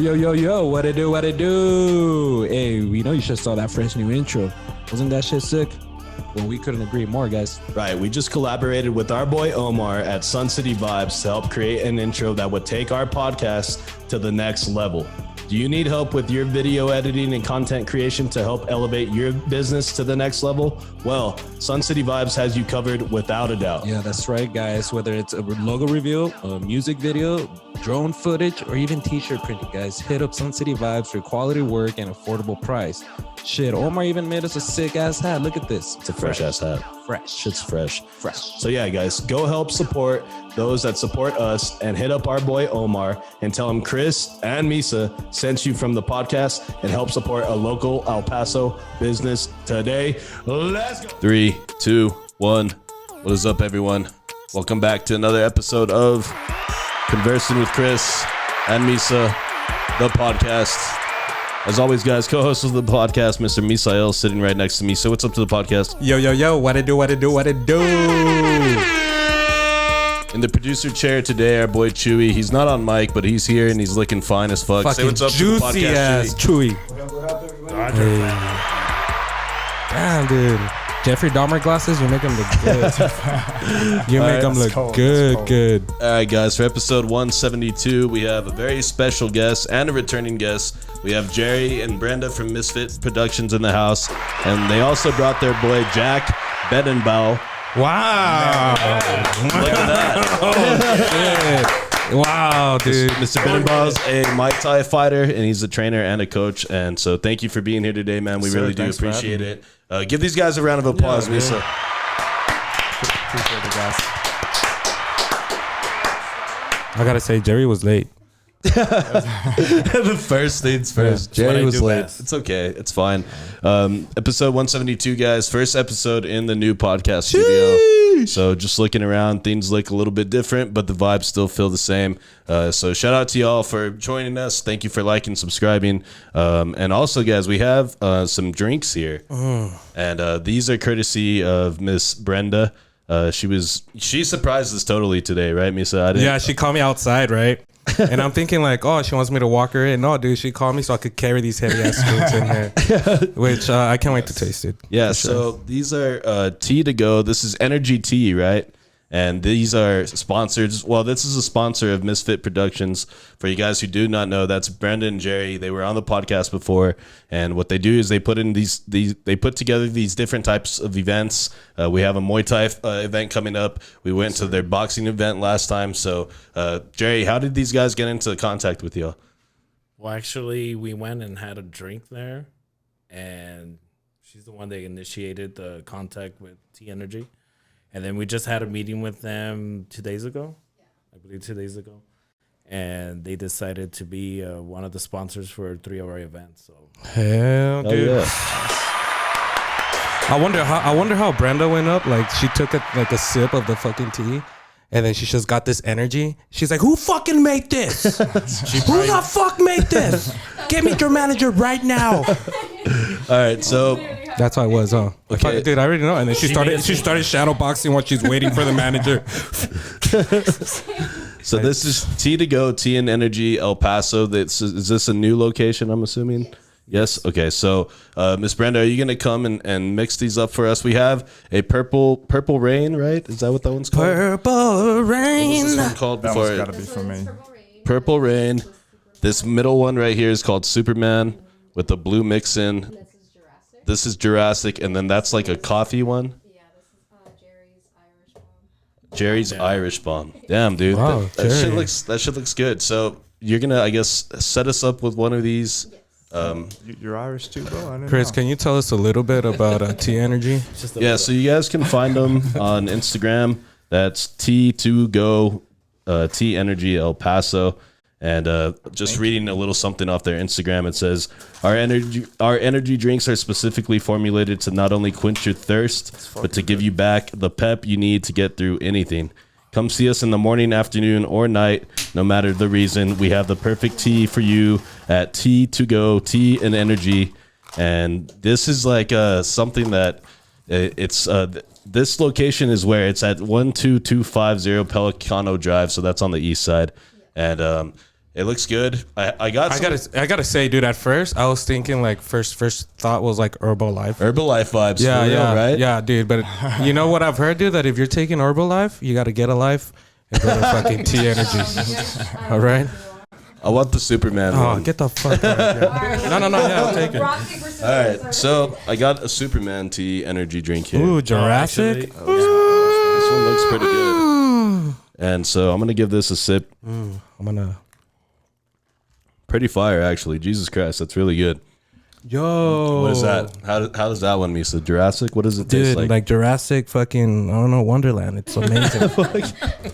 Yo, what it do? Hey, we know you should saw that fresh new intro. Wasn't that shit sick? Well, we couldn't agree more, guys. Right, we just collaborated with our boy Omar at Sun City Vibes to help create an intro that would take our podcast to the next level. Do you need help with your video editing and content creation to help elevate your business to the next level? Well, Sun City Vibes has you covered without a doubt. Yeah, that's right, guys. Whether it's a logo reveal, a music video, drone footage, or even t-shirt printing, guys, hit up Sun City Vibes for quality work and affordable price. Shit, Omar even made us a sick-ass hat. Look at this. It's a fresh-ass hat. Fresh. Shit's fresh. Fresh. So yeah, guys, go help support those that support us and hit up our boy Omar and tell him Chris and Misa sent you from the podcast and help support a local El Paso business today. Let's go. 3, 2, 1. What is up, everyone? Welcome back to another episode of Conversing with Chris and Misa, the podcast. As always, guys, co-host of the podcast, Mr. Misael, sitting right next to me. So what's up to the podcast? Yo, what it do? In the producer chair today, our boy Chewy. He's not on mic, but he's here and he's looking fine as fuck. Fucking say what's up juicy to the podcast, ass Chewy. Damn, dude. Jeffrey Dahmer glasses, you make them look good. You make them look good. All right, guys, for episode 172, we have a very special guest and a returning guest. We have Jerry and Brenda from MSFT Productions in the house, and they also brought their boy Jack Bedenbaugh. Wow. Look at that. Oh, shit. Wow, dude. Mr. Bedenbaugh is a Muy Thai fighter, and he's a trainer and a coach. And so thank you for being here today, man. We really do appreciate it. Give these guys a round of applause, Misa. Appreciate it, guys. I gotta say, Jerry was late. The first things first. Yeah, Jerry was late. best. It's okay. It's fine. Episode 172, guys. First episode in the new podcast studio. So just looking around, things look a little bit different, but the vibes still feel the same. So shout out to y'all for joining us. Thank you for liking, subscribing. And also, guys, we have some drinks here. And these are courtesy of Miss Brenda. She surprised us totally today, right, Misa? Yeah, she called me outside, right? And I'm thinking like, oh, she wants me to walk her in. No, dude, she called me so I could carry these heavy ass drinks in here, which I can't wait to taste it. Yeah, so these are tea to go. This is energy tea, right? And these are sponsored. Well, this is a sponsor of MSFT Productions. For you guys who do not know, that's Brenda and Jerry. They were on the podcast before, and what they do is they put in they put together these different types of events. We have a Muay Thai event coming up. We went to their boxing event last time. So, Jerry, how did these guys get into contact with y'all? Well, actually, we went and had a drink there, and she's the one that initiated the contact with T Energy. And then we just had a meeting with them 2 days ago. I believe 2 days ago. And they decided to be one of the sponsors for 3 of our events. So Hell, dude. Yeah. I wonder how Brenda went up. Like she took a sip of the fucking tea, and then she just got this energy. She's like, "Who fucking made this? Who the fuck made this? Get me your manager right now." All right, so That's how it was, huh? Okay. Dude, I already know. And then she started shadow boxing while she's waiting for the manager. so this is tea to go, tea and energy, El Paso. Is this a new location? I'm assuming. Yes. Okay. So, Miss Brenda, are you gonna come and mix these up for us? We have a purple rain, right? Is that what that one's called? Purple rain. What was this one called That before? one's gotta be for me. Purple rain. This middle one right here is called Superman with the blue mix in. This is Jurassic, and then that's like a coffee one. Yeah, this is Jerry's Irish Bomb. Jerry's Irish Bomb. Damn, dude. Wow, that shit looks good. So you're gonna, I guess, set us up with one of these. You're Irish too, bro. I didn't Chris, know. can you tell us a little bit about T Energy? Yeah, so you guys can find them on Instagram. That's T2Go, T Energy El Paso. And just reading a little something off their Instagram, it says, our energy drinks are specifically formulated to not only quench your thirst, but to give you back the pep you need to get through anything. Come see us in the morning, afternoon, or night, no matter the reason. We have the perfect tea for you at T2Go, Tea and Energy. And this is like something that this location is where it's at 12250 Pelicano Drive. So that's on the east side. And It looks good. I gotta say, dude. At first, I was thinking like first thought was like Herbalife. Herbalife vibes. Yeah, for real, yeah, right? yeah, dude. But you know what I've heard, dude? That if you're taking Herbalife, you got to get a life and go to fucking T Energy. All right. I want the Superman Oh, one. get the fuck out of here. No, yeah, I'll take it. Rock, paper, scissors. All right, so I got a Superman tea energy drink here. Ooh, Jurassic. This one looks pretty good. And so I'm gonna give this a sip. I'm gonna. Pretty fire, actually. Jesus Christ, that's really good. Yo. What is that? How does that one, Misa? Jurassic? What does it taste Dude, like? like Jurassic fucking, I don't know, Wonderland. It's amazing.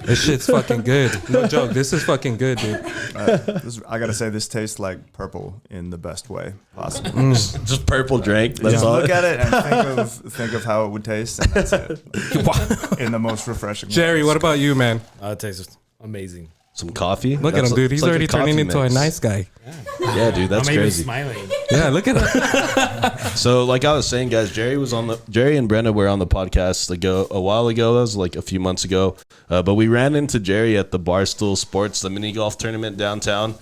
This shit's fucking good. No joke. This is fucking good, dude. I gotta say, this tastes like purple in the best way possible. Just purple drink. That's Just all. look at it and think of how it would taste, and that's it. In the most refreshing. Jerry, what about you, man? It tastes amazing. Some coffee. Look at him, dude. He's already turning into a nice guy. Yeah, dude, that's I'm even crazy. smiling. Yeah, look at him. So, like I was saying, guys, Jerry and Brenda were on the podcast a while ago. That was like a few months ago. But we ran into Jerry at the Barstool Sports, the mini golf tournament downtown.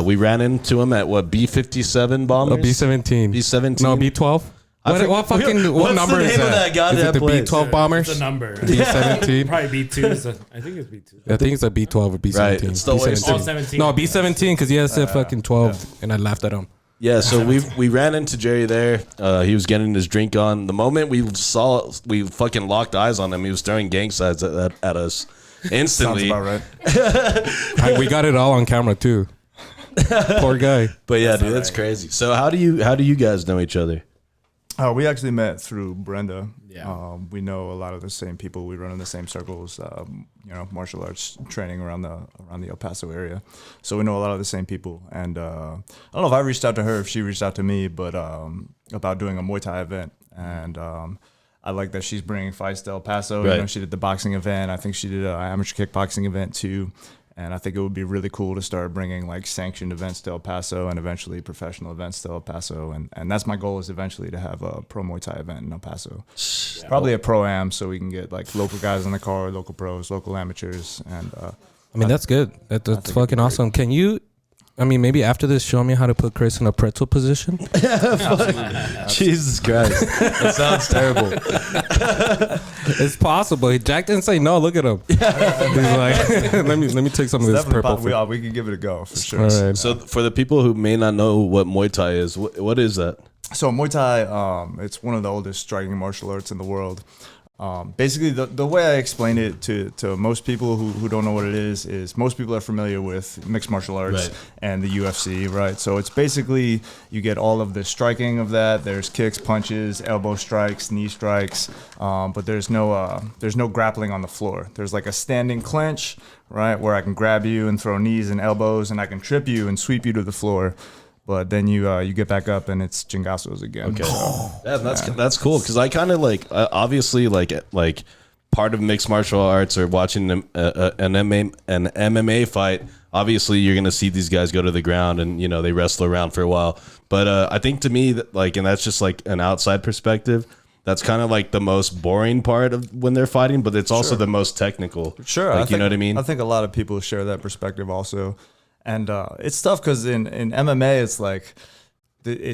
We ran into him at what, B57 bombers? B17. B17. No, B12. What what's number the is name of that? that goddamn Is it the place? B12 bombers? It's a number. B17. Probably B2. I think it's B2. I think it's a B12 or B17. Right, it's the way- Oh, 17. No, B17 because he has said fucking 12 and I laughed at him. Yeah, so we ran into Jerry there. He was getting his drink on. The moment we fucking locked eyes on him, he was throwing gang signs at us instantly. Sounds about right. We got it all on camera too. Poor guy. But yeah, dude, that's crazy. So how do you guys know each other? We actually met through Brenda. Yeah. We know a lot of the same people. We run in the same circles. Martial arts training around the El Paso area. So we know a lot of the same people. And I don't know if I reached out to her, if she reached out to me, but about doing a Muay Thai event. And I like that she's bringing fights to El Paso. Right. You know, she did the boxing event. I think she did an amateur kickboxing event too. And I think it would be really cool to start bringing like sanctioned events to El Paso and eventually professional events to El Paso. And that's my goal, is eventually to have a pro Muay Thai event in El Paso. Probably a pro-am, so we can get like local guys in the car, local pros, local amateurs. And I mean, that's good. That's fucking awesome. Can you, maybe after this, show me how to put Chris in a pretzel position? Jesus Christ, that sounds terrible. It's possible. Jack didn't say no. Look at him. He's like, let me take some of this definitely purple. we can give it a go for sure. All right. So for the people who may not know what Muay Thai is, what is that? So Muay Thai, it's one of the oldest striking martial arts in the world. Basically, the way I explain it to most people who don't know what it is most people are familiar with mixed martial arts Right. and the UFC, right? So it's basically, you get all of the striking of that. There's kicks, punches, elbow strikes, knee strikes, but there's no grappling on the floor. There's like a standing clinch, right, where I can grab you and throw knees and elbows, and I can trip you and sweep you to the floor. But then you get back up and it's chingasos again. Okay, So, that's cool, because I kind of obviously like part of mixed martial arts or watching an MMA fight. Obviously, you're gonna see these guys go to the ground and they wrestle around for a while. But I think to me and that's just like an outside perspective. That's kind of like the most boring part of when they're fighting, but it's also the most technical. Sure. Like, you know what I mean? I think a lot of people share that perspective also. And it's tough because in MMA, it's like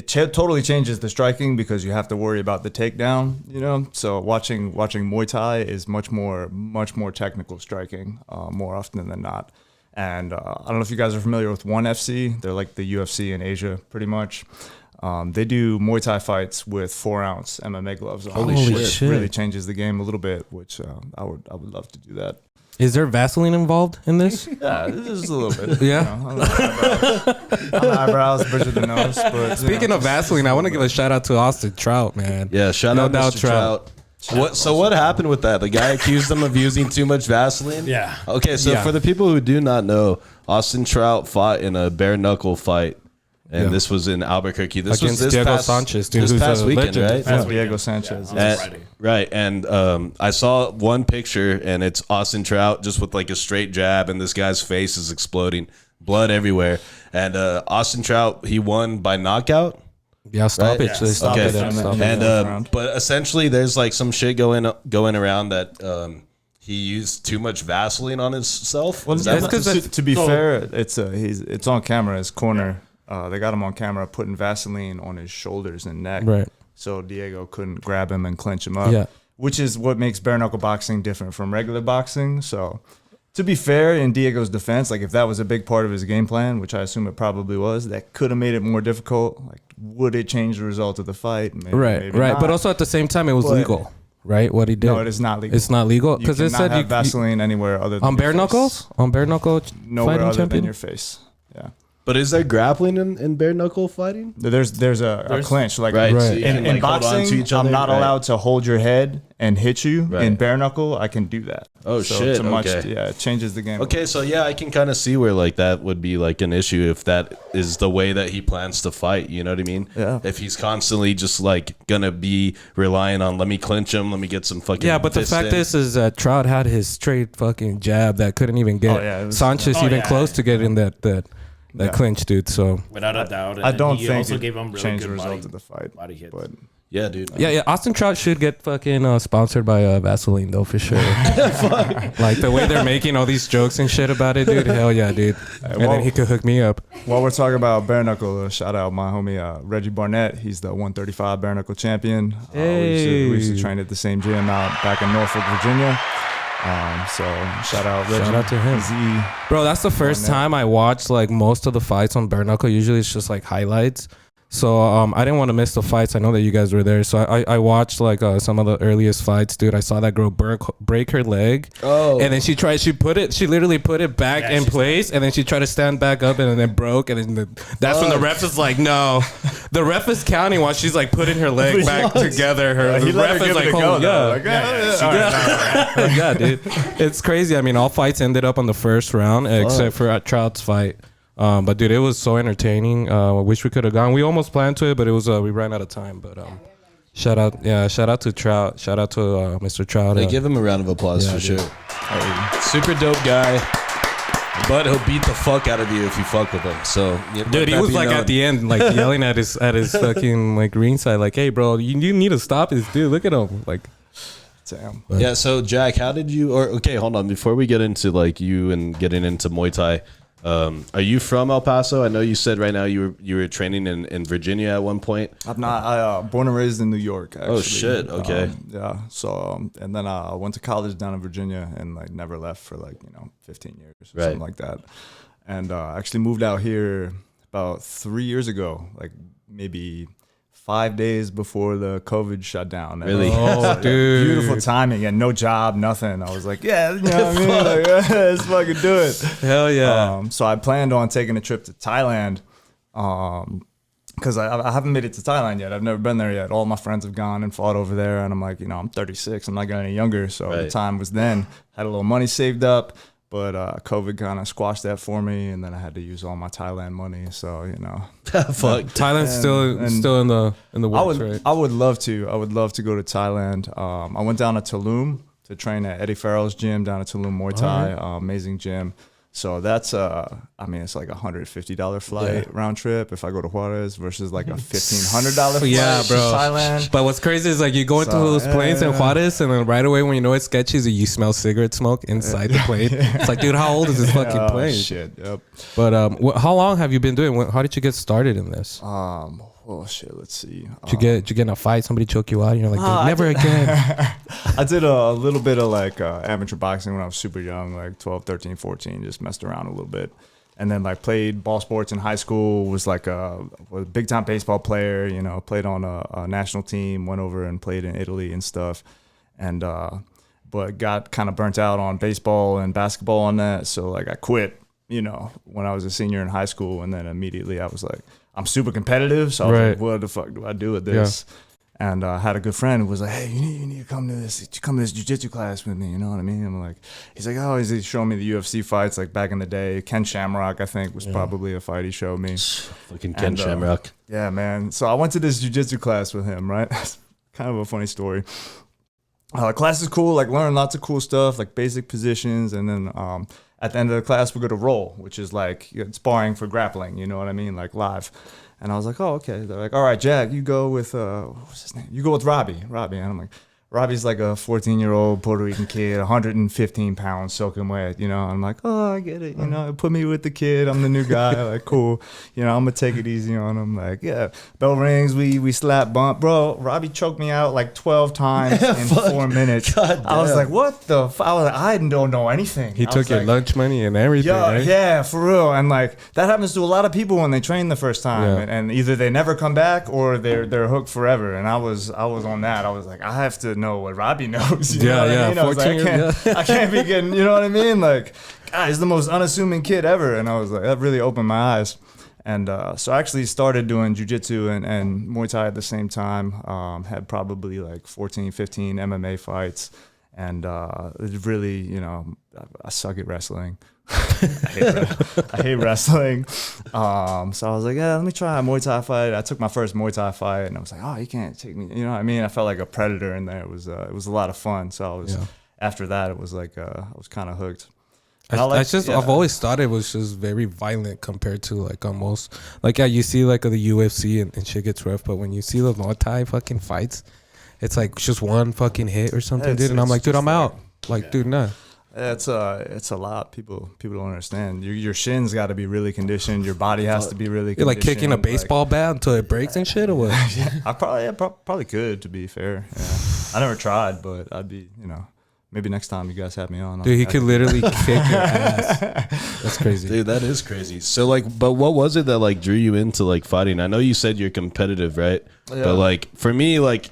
totally changes the striking because you have to worry about the takedown, So watching Muay Thai is much more technical striking more often than not. And I don't know if you guys are familiar with ONE FC. They're like the UFC in Asia, pretty much. They do Muay Thai fights with 4-ounce MMA gloves on. Holy which shit. really changes the game a little bit, which I would love to do that. Is there Vaseline involved in this? Yeah, just a little bit. Yeah. On the eyebrows, bridge of the nose. But Speaking of Vaseline, I want to give a shout out to Austin Trout, man. Yeah, shout No out doubt, Mr. Trout. What happened with that? The guy accused them of using too much Vaseline? Yeah. Okay, so Yeah. for the people who do not know, Austin Trout fought in a bare knuckle fight. And Yeah. this was in Albuquerque. This Against was this Diego past, Sanchez, dude, this who's past a weekend, legend. right? Diego Sanchez. Yeah. And- Friday. right, and I saw one picture, and it's Austin Trout just with like a straight jab, and this guy's face is exploding, blood everywhere. And Austin Trout, he won by knockout. Yeah, stoppage. Right? They stopped Okay. it. Stopped it. And but essentially, there's like some shit going around that he used too much Vaseline on himself? Well, Is that what- to be fair, it's on camera. His corner. They got him on camera putting Vaseline on his shoulders and neck, Right. so Diego couldn't grab him and clinch him up. Yeah. Which is what makes bare knuckle boxing different from regular boxing. So, to be fair, in Diego's defense, like if that was a big part of his game plan, which I assume it probably was, that could have made it more difficult. Like, would it change the result of the fight? Maybe, Right. maybe Right. not. But also at the same time, it was But- legal, right? What he did. No, it is not legal. It's not legal You because it cannot said have you Vaseline anywhere other than on your bare face. knuckles. On bare knuckle Nowhere fighting other champion. than your face. Yeah. But is there grappling in bare knuckle fighting? There's a clinch. Like Right. Right. So you can, in like, hold on to boxing, each other? I'm not Right. allowed to hold your head and hit you. Right. In bare knuckle, I can do that. Oh, So shit. it's a much, Okay. yeah, it changes the game. Okay, so yeah, I can kind of see where like that would be like an issue if that is the way that he plans to fight. You know what I mean? Yeah. If he's constantly just like gonna be relying on let me clinch him, let me get some fucking. Yeah, but the fist fact in. is that Trout had his straight fucking jab that couldn't even get Oh, yeah, it was- Sanchez Oh, even yeah. close to getting that Yeah. clinch, dude. So Without a doubt. And I don't he think also it gave him really changed good the result body, of the fight. body hits. But yeah, dude. yeah, Austin Trout should get fucking sponsored by Vaseline though for sure. Like the way they're making all these jokes and shit about it, dude. Hell yeah, dude. And well- then he could hook me up. while we're talking about bare knuckle, shout out my homie Reggie Barnett. He's the 135 bare knuckle champion. We used to Hey. train at the same gym out back in Norfolk, Virginia. So shout out Reggie. Shout out to him. Easy. Bro, that's the first Barnett. time I watched like most of the fights on bare knuckle. Usually it's just like highlights. So I didn't want to miss the fights. I know that you guys were there. So I watched like some of the earliest fights, dude. I saw that girl break her leg. Oh. And then she literally put it back in place, and then she tried to stand back up, and then it broke, and then that's when the ref is like, no. The ref is counting while she's like putting her leg back together. He The let her ref is give like, it a oh, go, yeah. though. Like, yeah. Yeah, dude. It's crazy. I mean, all fights ended up on the first round except for Trout's fight. But dude, it was so entertaining. I wish we could have gone. We almost planned to it, but it was we ran out of time. But shout out to Trout. Shout out to Mr. Trout. Hey, give him a round of applause Yeah, for dude. sure. Super dope guy. But he'll beat the fuck out of you if you fuck with him. So, Dude, he was like at the end, like yelling at his fucking like ringside, like, "Hey, bro, you need to stop this dude. Look at him." Like, Damn. Yeah. So, Jack, how did you? Or okay, hold on. Before we get into like you and getting into Muay Thai, are you from El Paso? I know you said right now you were training in Virginia at one point. I'm not. I born and raised in New York. Actually. Oh, shit, okay. Yeah. So and then I went to college down in Virginia and like never left for like 15 years or Right. something like that. And actually moved out here about 3 years ago, like maybe 5 days before the COVID shut down. And Really? oh, dude, beautiful timing and no job, nothing. I was like, yeah, you know what I mean? Like, let's fucking do it. hell yeah. So I planned on taking a trip to Thailand because I haven't made it to Thailand yet. I've never been there yet. All my friends have gone and fought over there. And I'm like, I'm 36. I'm not getting any younger. So the Right. time was then. Had a little money saved up. But COVID kind of squashed that for me. And then I had to use all my Thailand money. So, Fuck. Thailand's and- still in the I works, would right? I would love to. I would love to go to Thailand. I went down to Tulum to train at Eddie Farrell's gym down at Tulum Muay Thai. Amazing gym. So that's it's like $150 flight round trip if I go to Juarez versus like a $1,500 flight Yeah, to bro. Thailand. But what's crazy is like you go into So, those planes in yeah. Juarez, and then right away when you know it's sketchy, is you smell cigarette smoke inside the plane. It's like, dude, how old is this fucking Oh plane? shit. Yep. But how long have you been doing? How did you get started in this? Oh shit. Let's see. Did you get in a fight? Somebody choke you out? And you're like, dude, never again. I did a little bit of like amateur boxing when I was super young, like 12, 13, 14, just messed around a little bit. And then like played ball sports in high school, was like a big time baseball player, played on a national team, went over and played in Italy and stuff. And, but got kind of burnt out on baseball and basketball on that. So like I quit, when I was a senior in high school. And then immediately I was like, I'm super competitive. So I was Right. like, what the fuck do I do with this? And I had a good friend who was like, hey, you need to come to this jiu-jitsu class with me. You know what I mean? I'm like, he's like, oh, he's showing me the UFC fights like back in the day. Ken Shamrock, I think, was probably a fight he showed me. Fucking Ken And, Shamrock. Yeah, man. So I went to this jiu-jitsu class with him, right? Kind of a funny story. Class is cool, like learn lots of cool stuff, like basic positions. And then at the end of the class, we go to roll, which is like sparring for grappling. You know what I mean? Like live. And I was like, oh, okay. They're like, all right, Jack, you go with, what's his name? You go with Robbie. And I'm like, Robbie's like a 14-year-old Puerto Rican kid, 115 pounds, soaking wet. I'm like, oh, I get it. Put me with the kid. I'm the new guy. Like, cool. I'm gonna take it easy on him. Like, yeah. Bell rings. We slap bump, bro. Robbie choked me out like 12 times in 4 minutes. I was like, what the? I was like, I don't know anything. He took your like, lunch money and everything. Right? Yeah, for real. And like that happens to a lot of people when they train the first time, and either they never come back or they're hooked forever. And I was on that. I was like, I have to know what Robbie knows. You know what I mean? I was like, I can't be getting, you know what I mean? Like, God, he's the most unassuming kid ever. And I was like, that really opened my eyes. And so I actually started doing jiu-jitsu and Muay Thai at the same time. Had probably like 14, 15 MMA fights. And it really, I suck at wrestling. I hate wrestling. So I was like, yeah, let me try a Muay Thai fight. I took my first Muay Thai fight, and I was like, oh, you can't take me. You know what I mean? I felt like a predator in there. It was a lot of fun. So I was after that, it was like I was kind of hooked. I've always thought it was just very violent compared to like almost like you see like the UFC and shit gets rough, but when you see the Muay Thai fucking fights, it's like just one fucking hit or something, dude. And I'm like, dude, I'm out. Like, dude, nah. It's a lot. People don't understand. Your shins got to be really conditioned. Your body has to be really conditioned. You're like kicking a baseball bat until it breaks and shit, or what? Yeah, I probably could, to be fair. Yeah. I never tried, but I'd be, maybe next time you guys have me on. Dude, he could literally kick your ass. That's crazy. Dude, that is crazy. So like, but what was it that like drew you into like fighting? I know you said you're competitive, right? Yeah. But like for me, like,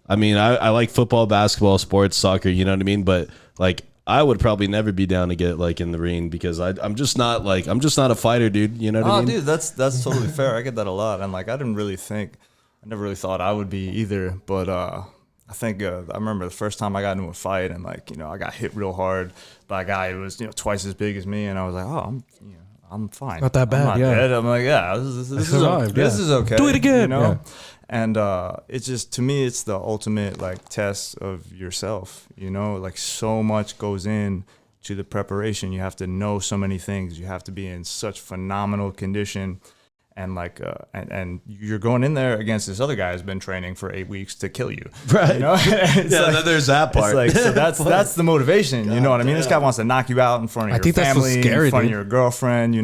I mean, I like football, basketball, sports, soccer, you know what I mean? But like, I would probably never be down to get like in the ring because I'm just not a fighter, dude. You know what I mean? Dude, that's totally fair. I get that a lot. And like, I never really thought I would be either. But I think I remember the first time I got into a fight and like, I got hit real hard by a guy who was, twice as big as me. And I was like, oh, I'm fine. Not that bad. I'm not dead. I'm like, yeah, this is okay. Do it again. And it's just, to me, it's the ultimate like test of yourself. Like so much goes in to the preparation. You have to know so many things. You have to be in such phenomenal condition. And like, and you're going in there against this other guy who's been training for 8 weeks to kill you, right? Then there's that part. Like, so that's the motivation. You know what I mean? This guy wants to knock you out in front of your family, in front of your girlfriend.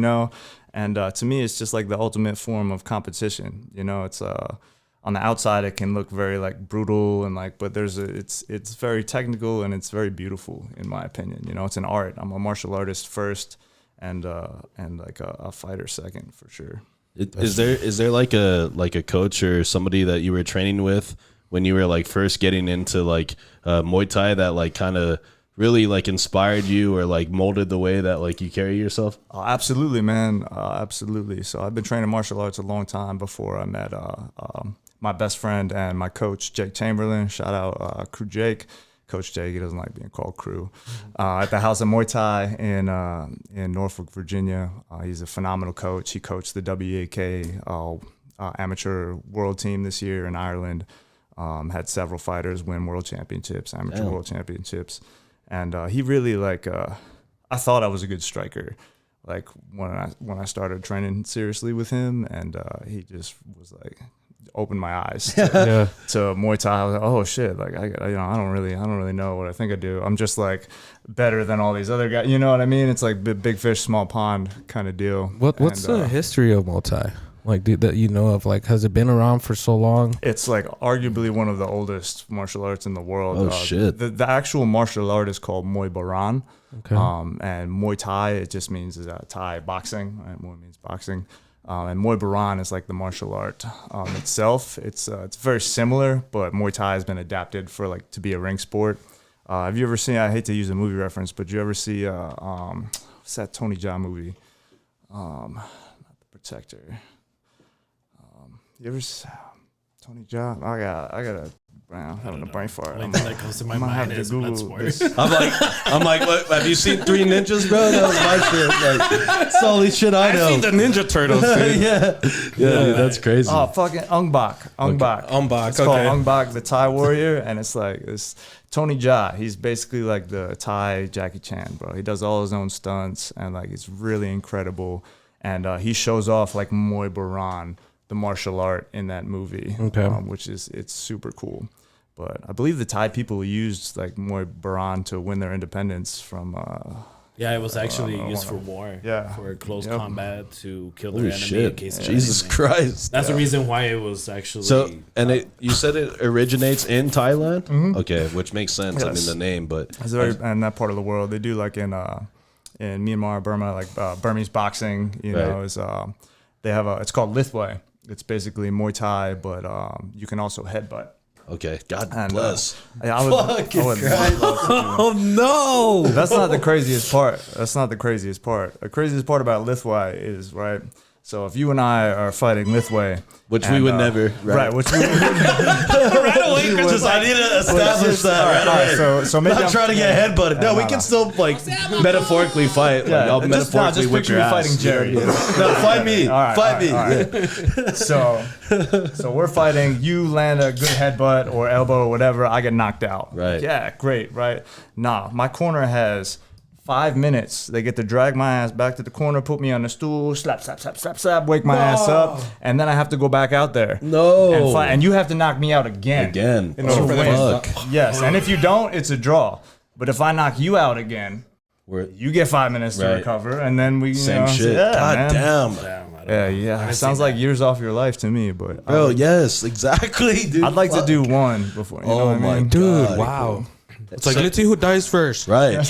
And to me, it's just like the ultimate form of competition. It's on the outside, it can look very like brutal and like, but it's very technical and it's very beautiful in my opinion. It's an art. I'm a martial artist first, and like a fighter second for sure. Is there like a coach or somebody that you were training with when you were like first getting into like Muay Thai that like kind of really like inspired you or like molded the way that like you carry yourself? Absolutely, man. Absolutely. So I've been training martial arts a long time before I met my best friend and my coach, Jake Chamberlain. Shout out Crew Jake. Coach Jake, he doesn't like being called Crew. At the House of Muay Thai in Norfolk, Virginia. He's a phenomenal coach. He coached the WAK amateur world team this year in Ireland. Had several fighters win world championships, amateur world championships. And he really like, I thought I was a good striker. Like when I started training seriously with him, and he just was like, opened my eyes to Muay Thai. I was like, oh shit, like I don't really know what I think I do. I'm just like better than all these other guys. You know what I mean? It's like big fish, small pond kind of deal. What's the history of Muay Thai? Like that you know of? Like, has it been around for so long? It's like arguably one of the oldest martial arts in the world. Oh shit! The actual martial art is called Muay Baran. Okay. And Muay Thai, it just means Thai boxing. Right? Muay means boxing. And Muay Baran is like the martial art itself. It's very similar, but Muay Thai has been adapted for like to be a ring sport. Have you ever seen? I hate to use a movie reference, but you ever see what's that Tony Jaa movie? Not The Protector. You ever Tony Jaa? I gotta. I'm having a brain fart. Like that goes to my mind is Bloodsport. I'm like, what, have you seen Three Ninjas, bro? That was my shit. Like, that's the only shit I know. I've seen the Ninja Turtles, dude. yeah, dude, that's crazy. Oh, fucking Ong Bak. It's called Ong Bak, the Thai warrior, and it's like this Tony Jaa. He's basically like the Thai Jackie Chan, bro. He does all his own stunts, and like it's really incredible. And he shows off like Muay Baran, the martial art in that movie, which is it's super cool. But I believe the Thai people used like Muay Baran to win their independence from. Yeah, it was actually used for war. Yeah. For close combat to kill their Holy enemy in shit. case of Jesus anything. Christ. That's the reason why it was actually. So, and you said it originates in Thailand? Okay, which makes sense. I mean, Yes. the name, but It's very, and that part of the world they do like in Myanmar, Burma, like Burmese boxing. You know, is they have it's called Lithway. It's basically Muay Thai, but you can also headbutt. okay. God And, bless. I would love to do that. Oh, no. That's not the craziest part. That's not the craziest part. The craziest part about Lithway is, right, so if you and I are fighting Lithway. Which we would never. Right, which we would. Right away, just I need to establish that. All right, so maybe Not trying to get headbutted. No, we can still like metaphorically fight. Like, I'll metaphorically whip picture your me ass. fighting Jerry. No, fight me. Fight me. So we're fighting. You land a good headbutt or elbow or whatever. I get knocked out. Right. Yeah, great. Right. Nah, my corner has 5 minutes. They get to drag my ass back to the corner, put me on the stool, slap, slap, slap, slap, slap, wake my ass up, and then I have to go back out there. No. And fight. And you have to knock me out again. Again. In order for them to- fuck. Yes. And if you don't, it's a draw. But if I knock you out again, We're, you get 5 minutes to Right. recover, and then we same know, shit. Yeah, God man. damn. Damn, I don't Yeah, know. yeah. haven't Sounds seen like that. years off your life to me, but Bro, yes, exactly, dude. I'd like to Fuck. do one before. You know Oh what I my mean? Dude, God. wow. It's like, let's see who dies first. Right.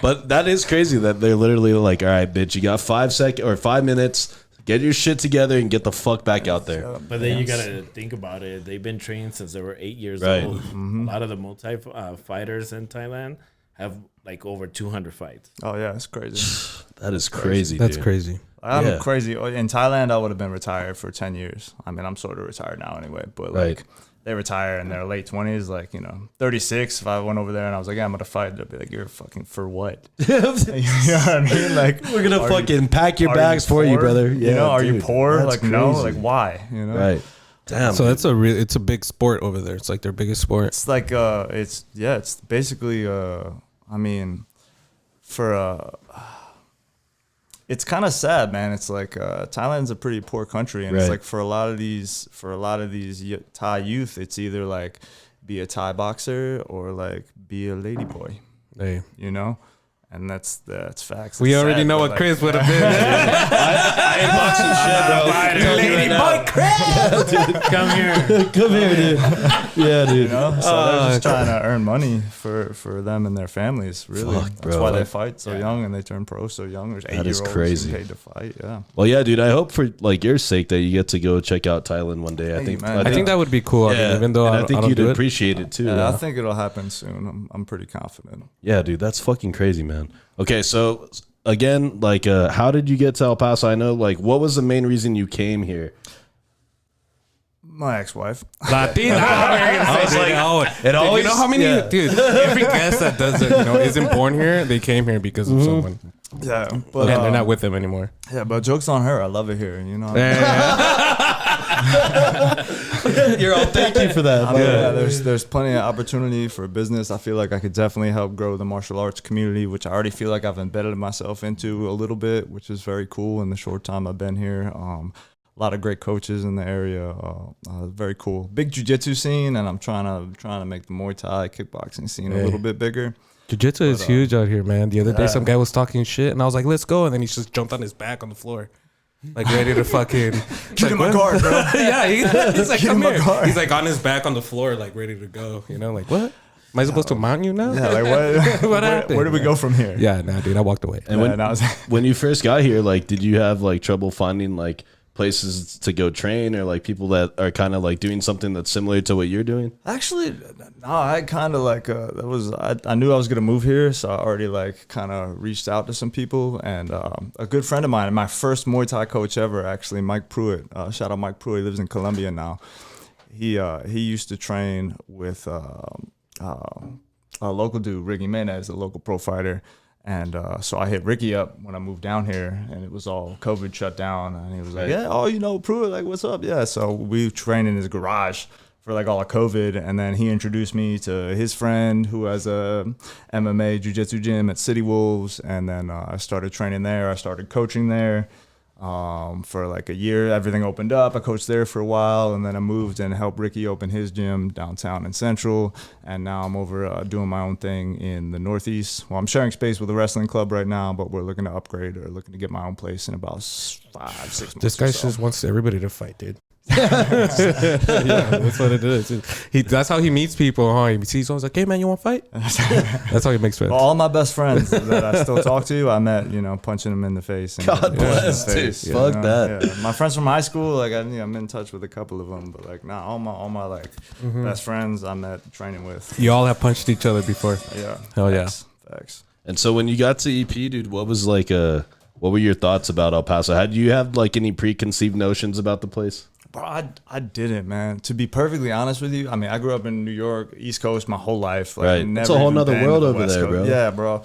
But that is crazy that they're literally like, all right, bitch, you got 5 minutes, get your shit together and get the fuck back out there. But then you gotta think about it. They've been trained since they were 8 years Right. old. A lot of the multi fighters in Thailand have like over 200 fights. Oh yeah, it's crazy. That is crazy, That's dude. crazy. I'm Yeah. crazy. In Thailand, I would have been retired for 10 years. I mean, I'm sort of retired now anyway, but like Right. they retire in their late 20s, like, 36. If I went over there and I was like, yeah, I'm going to fight, they'd be like, you're fucking for what? You know what I mean? Like, We're gonna are fucking pack your are bags for you, poor? brother. You know, are you dude, poor? that's Like, no, crazy. like, why? You know? Right. Damn. So that's it's a big sport over there. It's like their biggest sport. It's like, it's basically, I mean, it's kind of sad, man. It's like Thailand's a pretty poor country, and Right. it's like for a lot of these Thai youth, it's either like be a Thai boxer or like be a ladyboy, Hey. you know. And that's facts. We It's already sad, know but, what like, Chris would have been. I ain't boxing shit, bro. Come here. Come here, dude. Yeah, dude. You know, so they're just trying to earn money for them and their families. Really, Fuck, that's bro. why they fight so young and they turn pro so young. There's 8-year-olds crazy. paid to fight. Yeah. Well, yeah, dude. I hope for like your sake that you get to go check out Thailand one day. Hey, man. I think that would be cool. I mean, even though and I I think don't you'd do it. appreciate it too. Yeah, I think it'll happen soon. I'm pretty confident. Yeah, dude, that's fucking crazy, man. Okay, so again, like, how did you get to El Paso? I know, like, what was the main reason you came here? My ex-wife. Latina. I was like, it always- you know how many, yeah. dude, every guest that does it, isn't born here, they came here because of someone. Yeah, but And they're not with them anymore. yeah, but jokes on her. I love it here. You know. You're all thank you for that. There's plenty of opportunity for business. I feel like I could definitely help grow the martial arts community, which I already feel like I've embedded myself into a little bit, which is very cool in the short time I've been here. A lot of great coaches in the area. Very cool. Big jiu-jitsu scene, and I'm trying to make the Muay Thai kickboxing scene a little bit bigger. Jiu-jitsu is huge out here, man. The other day, some guy was talking shit, and I was like, let's go. And then he just jumped on his back on the floor. Like, ready to fucking... Get in my car, bro. Yeah, he's like, Get in come my here. car. He's like on his back on the floor, like, ready to go. Like, what? Am I supposed to mount you now? Yeah, like what? What happened? Where do we go from here? Yeah, nah, dude, I walked away. And And I was when you first got here, like, did you have like trouble finding like places to go train or like people that are kind of like doing something that's similar to what you're doing? Actually, no, I kind of like I knew I was gonna move here, so I already like kind of reached out to some people, and a good friend of mine, my first Muay Thai coach ever, actually, Mike Pruitt. Shout out Mike Pruitt. He lives in Colombia now. He used to train with a local dude, Ricky Menez, a local pro fighter. And so I hit Ricky up when I moved down here, and it was all COVID shut down. And he was like, yeah, oh, Pruitt, like, what's up? Yeah. So we trained in his garage for like all of COVID. And then he introduced me to his friend who has a MMA jiu-jitsu gym at City Wolves. And then I started training there. I started coaching there. for like a year. Everything opened up. I coached there for a while, and then I moved and helped Ricky open his gym downtown in Central. And now I'm over doing my own thing in the Northeast. Well, I'm sharing space with a wrestling club right now, but we're looking to upgrade or looking to get my own place in about 5-6 months. This guy or so. just wants everybody to fight, dude. Yeah, that's what it is. That's how he meets people, huh? He sees someone's like, "Hey man, you want to fight?" That's how he makes friends. Well, all my best friends that I still talk to, I met, punching them in the face. And God bless, dude. Fuck that. Yeah. My friends from high school, like I'm in touch with a couple of them, but like all my like best friends I met training with. You all have punched each other before. Yeah. Hell yeah. Facts. And so when you got to EP, dude, what was like what were your thoughts about El Paso? Had you have like any preconceived notions about the place? Bro, I didn't, man. To be perfectly honest with you, I mean, I grew up in New York, East Coast, my whole life. Like, Right. never It's a whole even nother been world to the over West there, Coast. bro. Yeah, bro.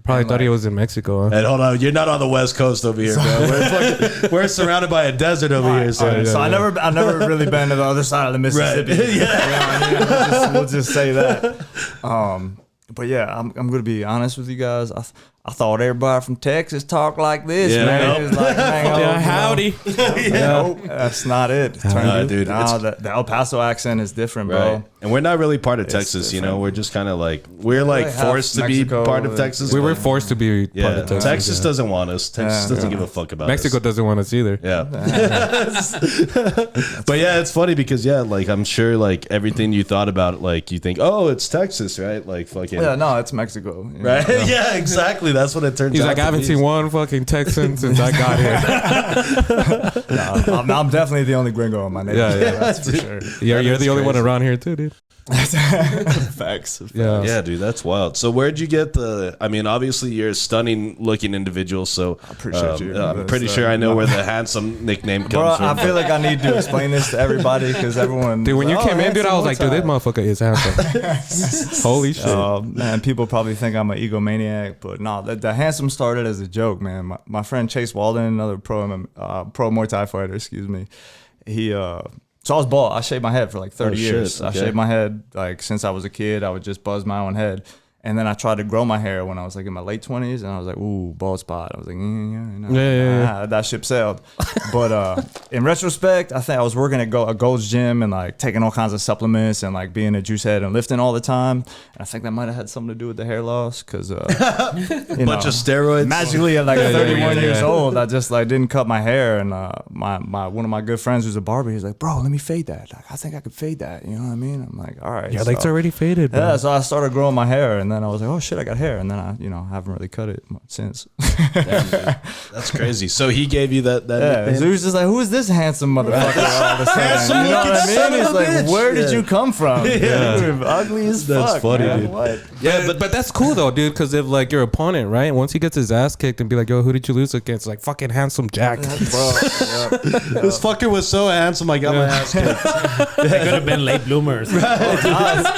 Probably And, thought he like- was in Mexico. Huh? And hold on, you're not on the West Coast over here, bro. We're surrounded by a desert over here. So, All right, so I never really been to the other side of the Mississippi. Right. Yeah. You know what I mean? We'll just say that. But yeah, I'm gonna be honest with you guys. I thought everybody from Texas talked like this, Yeah, man. nope. It was like, man, Howdy. Nope, that's not it. Nah, dude, The El Paso accent is different, bro. right. And we're not really part of It's Texas, different. We're just kind of like we're like like half forced to be Mexico part of and- Texas. We but- were forced to be part yeah, of Texas. Texas yeah. doesn't want us. Texas Yeah. doesn't give a fuck about Mexico us. doesn't want us either. Yeah. But yeah, it's funny because like I'm sure like everything you thought about, like you think, oh, it's Texas, right? Like fucking Yeah, no, it's Mexico. you know? right? Yeah, exactly. That's what it turns He's out. like, I to haven't be. seen one fucking Texan since I got here. No, I'm definitely the only gringo in my neighborhood. Yeah. That's for sure. You're is the only one crazy. around here too, dude. Facts. Yeah. Yeah, dude, that's wild. So where'd you get I mean, obviously you're a stunning looking individual, so I appreciate you. I'm That's, pretty sure I know where the handsome nickname comes Bro, from. I feel like I need to explain this to everybody because everyone. Dude, when you "Oh, came in, dude, I was like, dude, this handsome motherfucker is handsome. Holy shit. Man, people probably think I'm an egomaniac, but no, the handsome started as a joke, man. My friend Chase Walden, another pro Muay Thai fighter, excuse me, he so I was bald. I shaved my head for like 30 Oh, years. shit, I okay. shaved my head like since I was a kid. I would just buzz my own head. And then I tried to grow my hair when I was like in my late 20s, and I was like, ooh, bald spot. I was like, Yeah. that ship sailed. But in retrospect, I think I was working at a Gold's Gym and like taking all kinds of supplements and like being a juice head and lifting all the time. And I think that might have had something to do with the hair loss because Bunch of steroids. magically at like 31 yeah. years old, I just like didn't cut my hair. And my one of my good friends who's a barber, he's like, bro, let me fade that. Like, I think I could fade that. You know what I mean? I'm like, all right. Yeah, like it's so- already faded, bro. yeah, so I started growing my hair, and then I was like, "Oh shit, I got hair." And then I haven't really cut it since. That's crazy. So he gave you that Yeah, so nickname? he was just like, "Who is this handsome motherfucker?" All of a sudden, you know what I son mean? of He's a like, bitch. "Where did Yeah. you come from? You're ugly as That's fuck." funny, man. dude. What? Yeah, but that's cool though, dude. Because if like your opponent, right, once he gets his ass kicked and be like, "Yo, who did you lose against?" Like fucking handsome Jack. Bro, yeah. This fucker was so handsome, I got my ass kicked. They could have been late bloomers.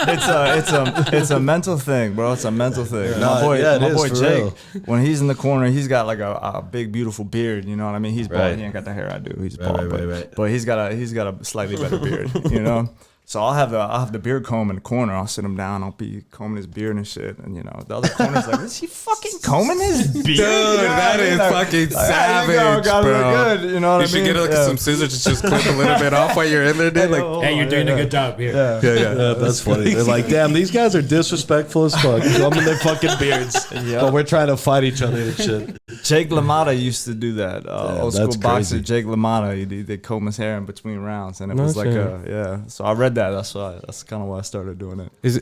It's a mental thing, bro. It's a mental thing. No, My boy, yeah, it my is, boy for Jake, real. when he's in the corner, he's got like a big, beautiful beard. You know what I mean? He's bald. Right. He ain't got the hair I do. He's Right, bald, right, right. but he's got a slightly better beard. You know. So I'll have the beard comb in the corner. I'll sit him down. I'll be combing his beard and shit. And the other corner's like, is he fucking combing his beard? Dude, You know what that I mean? is Like, fucking there you go, savage, gotta look bro. good, you know what You I should mean? get like some scissors and just clip a little bit off while you're in there, dude. Like, Hey, you're doing a good job here. Yeah. Yeah, that's funny. They're like, damn, these guys are disrespectful as fuck. Combing their fucking beards. But we're trying to fight each other and shit. Jake LaMotta used to do that. Old school that's boxer crazy. Jake LaMotta. They'd comb his hair in between rounds, and it No was like shit. So I read that. That's kind of why I started doing it. is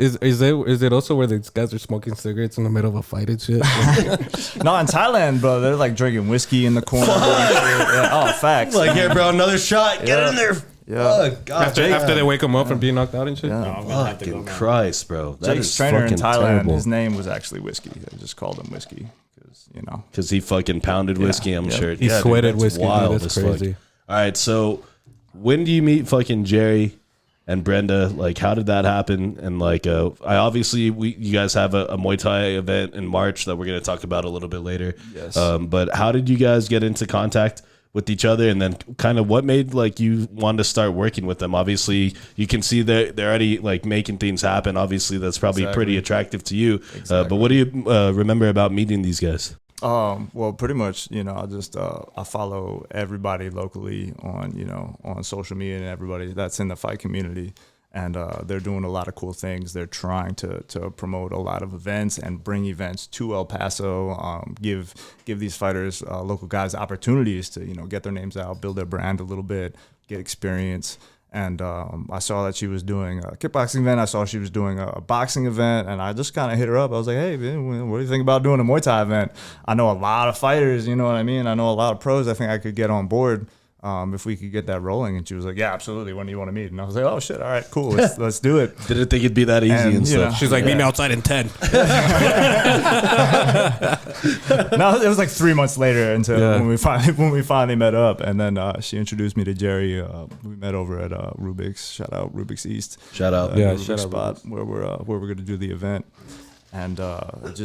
it also where these guys are smoking cigarettes in the middle of a fight and shit? No, in Thailand, bro, they're like drinking whiskey in the corner. Yeah. Oh, facts. Like, here, bro, another shot. Get in there. Yeah. Fuck, God, after they wake him up from being knocked out and shit. Yeah. I'm gonna have to go fucking now. Christ, bro. That Jake's is trainer in fucking Thailand, terrible. his name was actually Whiskey. They just called him Whiskey because Because he fucking pounded whiskey, I'm Yeah. sure. He dude, sweated that's whiskey, dude. Wild That's as fuck. crazy. All right, so when do you meet fucking Jerry and Brenda? Like, how did that happen? And like, you guys have a Muay Thai event in March that we're gonna talk about a little bit later. Yes. But how did you guys get into contact with each other, and then kind of what made like you want to start working with them? Obviously, you can see they're already like making things happen. Obviously, that's probably pretty attractive to you. But what do you remember about meeting these guys? Well, pretty much, I just I follow everybody locally on social media and everybody that's in the fight community, and they're doing a lot of cool things. They're trying to promote a lot of events and bring events to El Paso, give these fighters, local guys, opportunities to get their names out, build their brand a little bit, get experience. And I saw that she was doing a kickboxing event. I saw she was doing a boxing event, and I just kind of hit her up. I was like, hey, man, what do you think about doing a Muay Thai event? I know a lot of fighters, you know what I mean? I know a lot of pros. I think I could get on board if we could get that rolling. And she was like, yeah, absolutely. When do you want to meet? And I was like, oh, shit. All right, cool. Let's do it. Didn't think it'd be that easy and stuff. She's like, meet me outside in 10. No, it was like 3 months later until when we finally met up, and then she introduced me to Jerry. We met over at Rubiks. Shout out Rubiks East. Shout out. Rubiks spot where we're gonna do the event, and it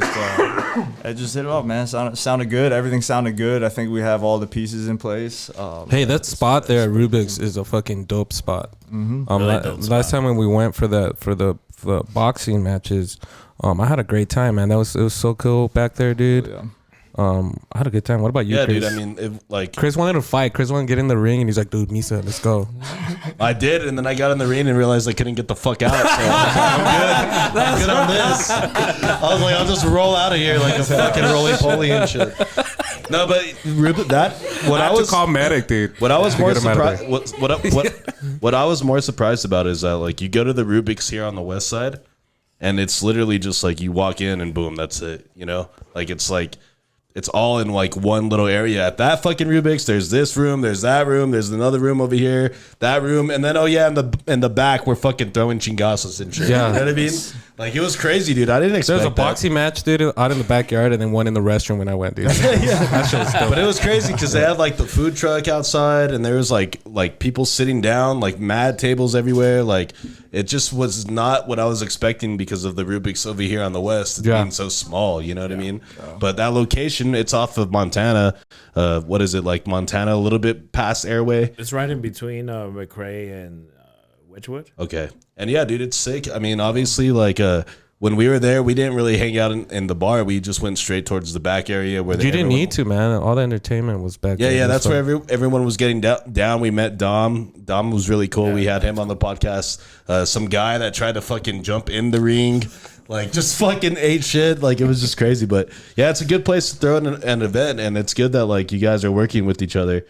just hit it off, man. Sounded good. Everything sounded good. I think we have all the pieces in place. Hey, that spot there at Rubiks is a fucking dope spot. Mm-hmm. Really dope spot. Last time when we went for the boxing matches, I had a great time, man. It was so cool back there, dude. Yeah. I had a good time. What about you, Yeah, Chris? dude. I mean, Chris wanted to fight. Chris wanted to get in the ring, and he's like, dude, Misa, let's go. I did, and then I got in the ring and realized I couldn't get the fuck out. So I'm good. I'm good on this. I was like, I'll just roll out of here like a fucking roly-poly and shit. No, but what I I had was to call medic, dude. What I was to more get him out of surprised what I was more surprised about is that like you go to the Rubiks here on the west side, and it's literally just like you walk in and boom, that's it. Like it's all in like one little area. At that fucking Rubiks, there's this room, there's that room, there's another room over here, that room, and then in the back we're fucking throwing chingasos and shit. Yeah. You know what I mean? Like it was crazy, dude. I didn't expect There was a boxing match, dude, out in the backyard, and then one in the restroom when I went, dude. That shit was dope. But it was crazy because they had like the food truck outside, and there was like people sitting down, like mad tables everywhere. Like it just was not what I was expecting because of the Rubiks over here on the west being so small. You know what I mean? But that location, it's off of Montana. What is it, like Montana? A little bit past Airway. It's right in between McRae and Wedgwood. Okay. And yeah, dude, it's sick. I mean, obviously, like when we were there, we didn't really hang out in the bar. We just went straight towards the back area where You didn't need to, man. All the entertainment was back there. Yeah, that's where everyone was getting down. We met Dom. Dom was really cool. We had him on the podcast. Some guy that tried to fucking jump in the ring, like just fucking ate shit. Like it was just crazy. But yeah, it's a good place to throw an event, and it's good that like you guys are working with each other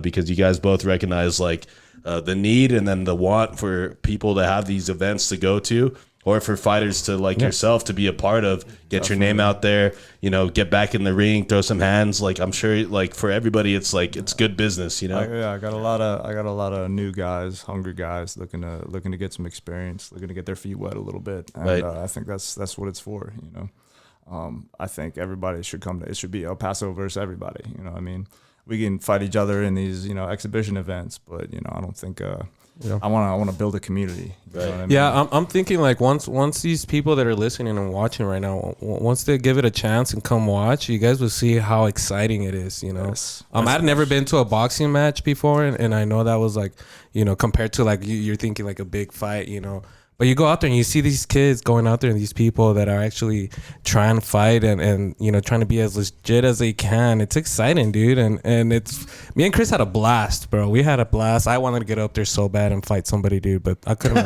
because you guys both recognize like the need and then the want for people to have these events to go to, or for fighters to like yourself to be a part of, get your name out there, get back in the ring, throw some hands. Like I'm sure like for everybody, it's like, it's good business, I got a lot of new guys, hungry guys looking to get some experience, looking to get their feet wet a little bit. And Right. I think that's what it's for, I think everybody should come to, it should be El Paso versus everybody, I mean? We can fight each other in these, exhibition events, but I don't think I want to build a community. You know what I mean? Yeah, I'm thinking like once these people that are listening and watching right now, once they give it a chance and come watch, you guys will see how exciting it is. Yes. I'd never been to a boxing match before, and I know that was like, compared to like you're thinking like a big fight, But you go out there and you see these kids going out there and these people that are actually trying to fight and trying to be as legit as they can. It's exciting, dude. And it's me and Chris had a blast, bro. We had a blast. I wanted to get up there so bad and fight somebody, dude, but I couldn't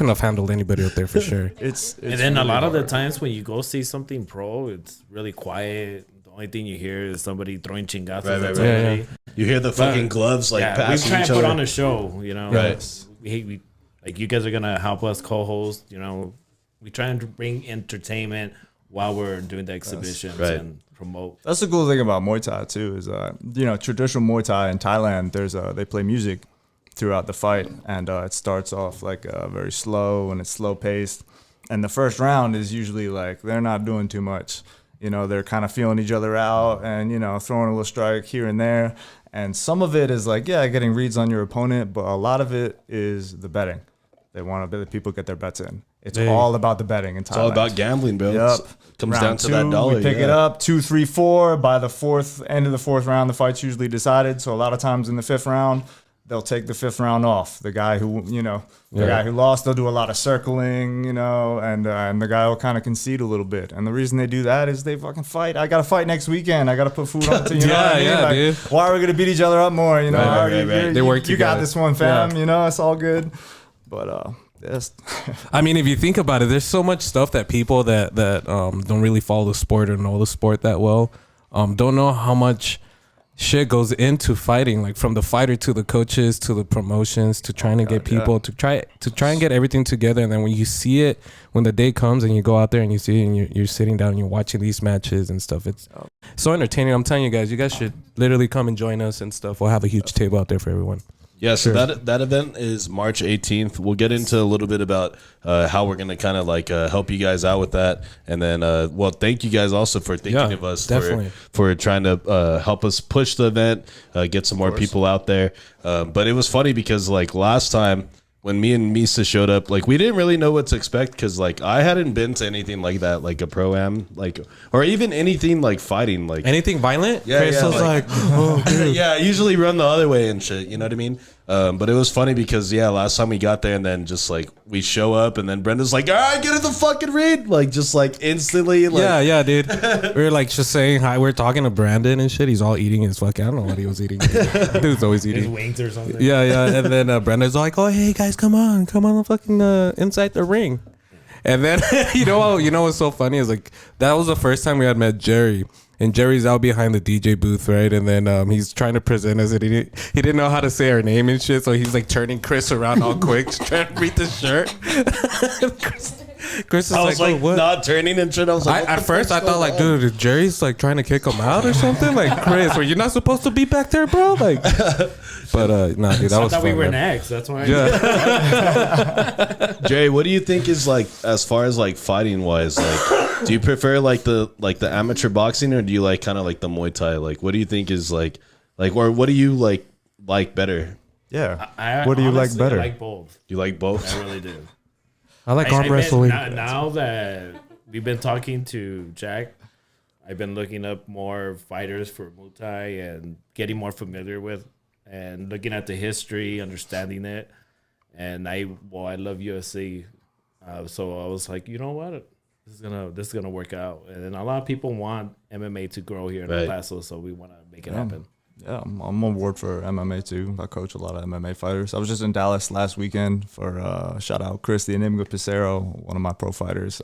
have handled anybody up there for sure. It's And then really a lot of the hard. times when you go see something pro, it's really quiet. The only thing you hear is somebody throwing chingazos Right, at right, right. somebody. You hear the fucking gloves like Yeah, we passing try and each put other. on a show, Right. We like you guys are gonna help us co-host. We try and bring entertainment while we're doing the exhibitions Right. and promote. That's the cool thing about Muay Thai too is traditional Muay Thai in Thailand. They play music throughout the fight, and it starts off like very slow and it's slow paced. And the first round is usually like they're not doing too much. They're kind of feeling each other out and throwing a little strike here and there. And some of it is like getting reads on your opponent, but a lot of it is the betting. They want to people get their bets in. It's all about the betting in Thailand. It's all about gambling, bro. Yep. It comes Round down to two, that dollar. We pick it up 2, 3, 4. By the end of the fourth round, the fight's usually decided. So a lot of times in the fifth round, they'll take the 5th round off. The guy who, the guy who lost, they'll do a lot of circling, and the guy will kind of concede a little bit. And the reason they do that is they fucking fight. I got to fight next weekend. I got to put food on the table. You know what I mean? Like, dude. why are we going to beat each other up more? Right. They work You got together. this one, fam. It's all good. But, yes. I mean, if you think about it, there's so much stuff that people that don't really follow the sport or know the sport that well don't know how much shit goes into fighting, like from the fighter to the coaches to the promotions to trying to get people to try and get everything together. And then when you see it, when the day comes and you go out there and you see it and you're sitting down and you're watching these matches and stuff, it's so entertaining. I'm telling you guys should literally come and join us and stuff. We'll have a huge table out there for everyone. Yeah, so that event is March 18th. We'll get into a little bit about how we're going to kind of like help you guys out with that. And then, thank you guys also for thinking of us for trying to help us push the event, get some more people out there. But it was funny because like last time when me and Misa showed up, like we didn't really know what to expect because like I hadn't been to anything like that, like a pro-am, like or even anything like fighting, like anything violent. Yeah, Chris was like oh, yeah, I usually run the other way and shit. You know what I mean? But it was funny because last time we got there and then just like we show up and then Brenda's like, all right, get in the fucking ring, like just like instantly. Like, yeah, dude. We were like just saying hi. We are talking to Brandon and shit. He's all eating his fucking. I don't know what he was eating. Dude's always His eating wings or something. Yeah. And then Brenda's like, oh hey guys, come on, the fucking inside the ring. And then you know what's so funny is like that was the first time we had met Jerry. And Jerry's out behind the DJ booth, right? And then he's trying to present us, and he didn't know how to say our name and shit, so he's like turning Chris around all quick, trying to read the shirt. Chris is I was like, what? not turning and shit. I was like, At first I thought like, dude, is Jerry's like trying to kick him out or something? Like, Chris, were you not supposed to be back there, bro? Like, but nah, dude, that was I thought fun, we were man. next. That's why. Yeah. Jerry, what do you think is like as far as like fighting wise? Like, do you prefer like the amateur boxing or do you like kind of like the Muay Thai? Like, what do you think is like or what do you like better? Yeah. What do you like honestly better? like both. You like both? I really do. I like arm wrestling. Now that we've been talking to Jack, I've been looking up more fighters for Muay Thai and getting more familiar with and looking at the history, understanding it. And I love UFC, so I was like, you know what, this is gonna work out. And then a lot of people want MMA to grow here in El Paso, so we want to make it happen. Yeah, I'm on board for MMA too. I coach a lot of MMA fighters. I was just in Dallas last weekend for shout out Chris the Enigma Pissarro, one of my pro fighters.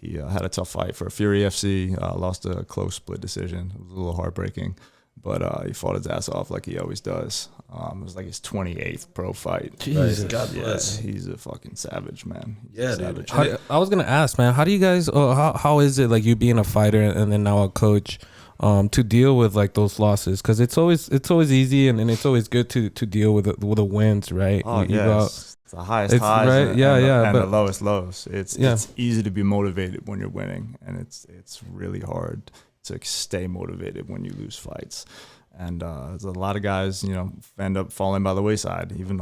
He had a tough fight for Fury FC, lost a close split decision. It was a little heartbreaking, but he fought his ass off like he always does. It was like his 28th pro fight. Jesus, God bless. He's a fucking savage, man. Yeah, savage. I was gonna ask, man, how do you guys? How is it like you being a fighter and then now a coach? To deal with like those losses, because it's always easy and it's always good to deal with the wins, right? Oh you yes, it's the highest highs, right? and the lowest lows. It's easy to be motivated when you're winning, and it's really hard to stay motivated when you lose fights. And there's a lot of guys, end up falling by the wayside. Even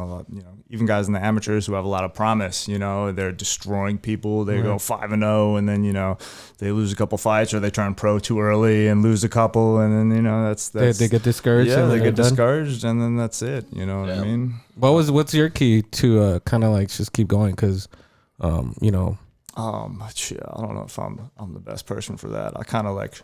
guys in the amateurs who have a lot of promise, they're destroying people. They go 5-0, and then they lose a couple fights, or they turn pro too early and lose a couple, and then that's they get discouraged. Yeah, and they get done. discouraged, and then that's it. You know what I mean? What's your key to kind of like just keep going? Because I don't know if I'm the best person for that. I kind of like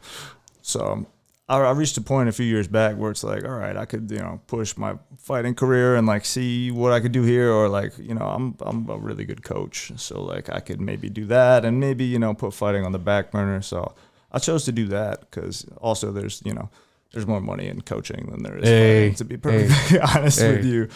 so. I reached a point a few years back where it's like, all right, I could, push my fighting career and like see what I could do here, or like, I'm a really good coach, so like I could maybe do that and maybe put fighting on the back burner. So I chose to do that because also there's more money in coaching than there is fighting, to be perfectly honest with you.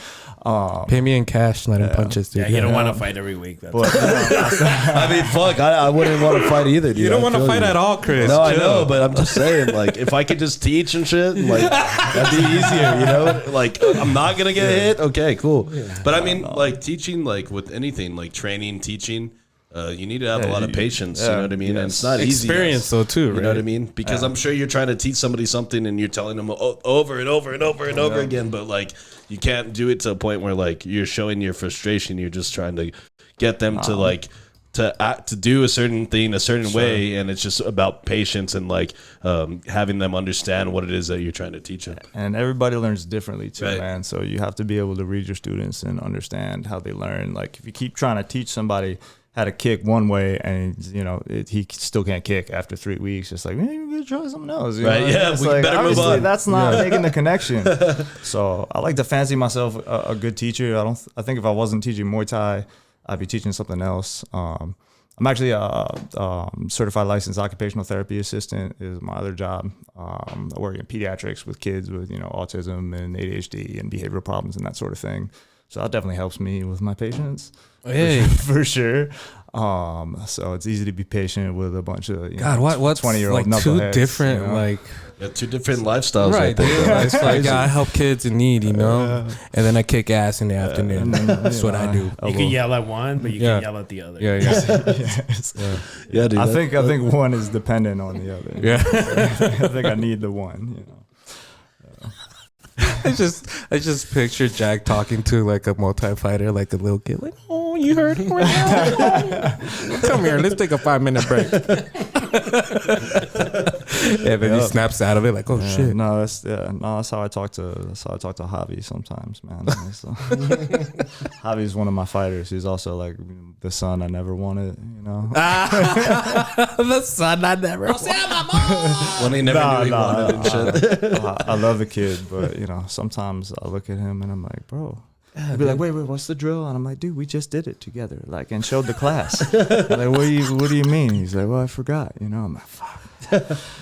Pay me in cash, not in punches, dude. Yeah, you don't want to fight every week. That's I mean, fuck, I wouldn't want to fight either, dude. You don't want to fight at all, Chris. No, I know, but I'm just saying, like, if I could just teach and shit, like, that'd be easier, Like, I'm not gonna get hit. Okay, cool. Yeah. But I mean, like, teaching, like, with anything, like training, teaching. You need to have a lot of patience, you know what I mean? And it's not easy. Experience, though, too, right? You know what I mean? Because I'm sure you're trying to teach somebody something and you're telling them over and over and over and over again, but like you can't do it to a point where like you're showing your frustration. You're just trying to get them to to do a certain thing a certain way, and it's just about patience and like having them understand what it is that you're trying to teach them. And everybody learns differently too, Right. man. So you have to be able to read your students and understand how they learn. Like if you keep trying to teach somebody how to kick one way and he still can't kick after 3 weeks, it's like, man, you gotta try something else. You Right, know? yeah, It's we like, better move obviously on. that's not making the connection. So I like to fancy myself a good teacher. I think if I wasn't teaching Muay Thai, I'd be teaching something else. I'm actually a certified licensed occupational therapy assistant is my other job. I work in pediatrics with kids with autism and ADHD and behavioral problems and that sort of thing. So that definitely helps me with my patients. Hey. for sure. So it's easy to be patient with a bunch of God, what's 20-year-old like two knuckleheads, different like. Yeah, 2 different lifestyles, Right, there. dude. bro. It's like I help kids in need, and then I kick ass in the afternoon. That's what I do. You can yell at one, but you Yeah. can yell at the other. Yeah. Yes. Yeah, dude. I think one is dependent on the other. Yeah. I think I need the one. I just picture Jack talking to like a multi-fighter, like a little kid, like, "Oh, you heard him right now? Come here, let's take a 5-minute break." And then he snaps out of it, like, "Oh Yeah, shit!" No, that's how I talk to Javi sometimes, man. So, Javi's one of my fighters. He's also like the son I never wanted. The son I never. When he never knew he wanted and shit. I love the kid, but sometimes I look at him and I'm like, bro. He'd be like, wait, what's the drill? And I'm like, dude, we just did it together, like, and showed the class. I'm like, what do you mean? He's like, well, I forgot. I'm like, fuck.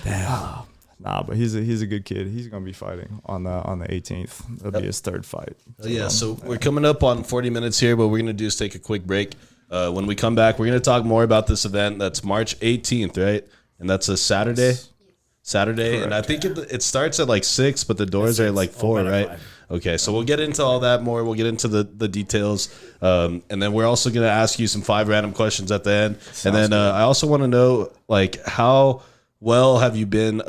Damn. Nah, but he's a good kid. He's gonna be fighting on the 18th. It'll be his 3rd fight. Yeah, so we're coming up on 40 minutes here. What we're going to do is take a quick break. When we come back, we're going to talk more about this event. That's March 18th, right? And that's a Saturday. Saturday. And I think it starts at like 6, but the doors are at like 4, right? Okay, so we'll get into all that more. We'll get into the details. And then we're also going to ask you some 5 random questions at the end. And then I also want to know, like, how well have you been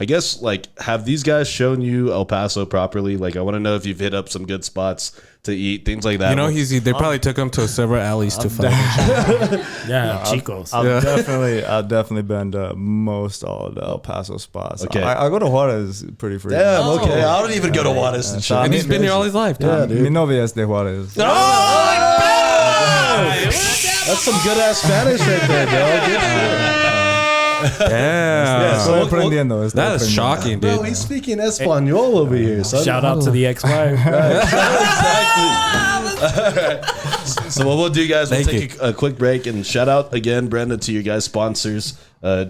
I guess, like, have these guys shown you El Paso properly? Like, I want to know if you've hit up some good spots to eat, things like that. They probably took him to several alleys to fight. Yeah, Chicos. I've definitely been to most all the El Paso spots. Okay. I go to Juarez pretty frequently. Damn, okay. I don't even go to Juarez and shit. And he's been here all his life. Yeah, Dude. mi novia es de Juarez. That's some good ass Spanish right there, dog. Good shit. Yeah. Estoy aprendiendo. That is shocking, dude. Bro, he's speaking Espanol over here, son. Shout out to the ex-wife. Exactly. So what we'll do, guys, we'll take a quick break and shout out again, Brenda, to your guys' sponsors,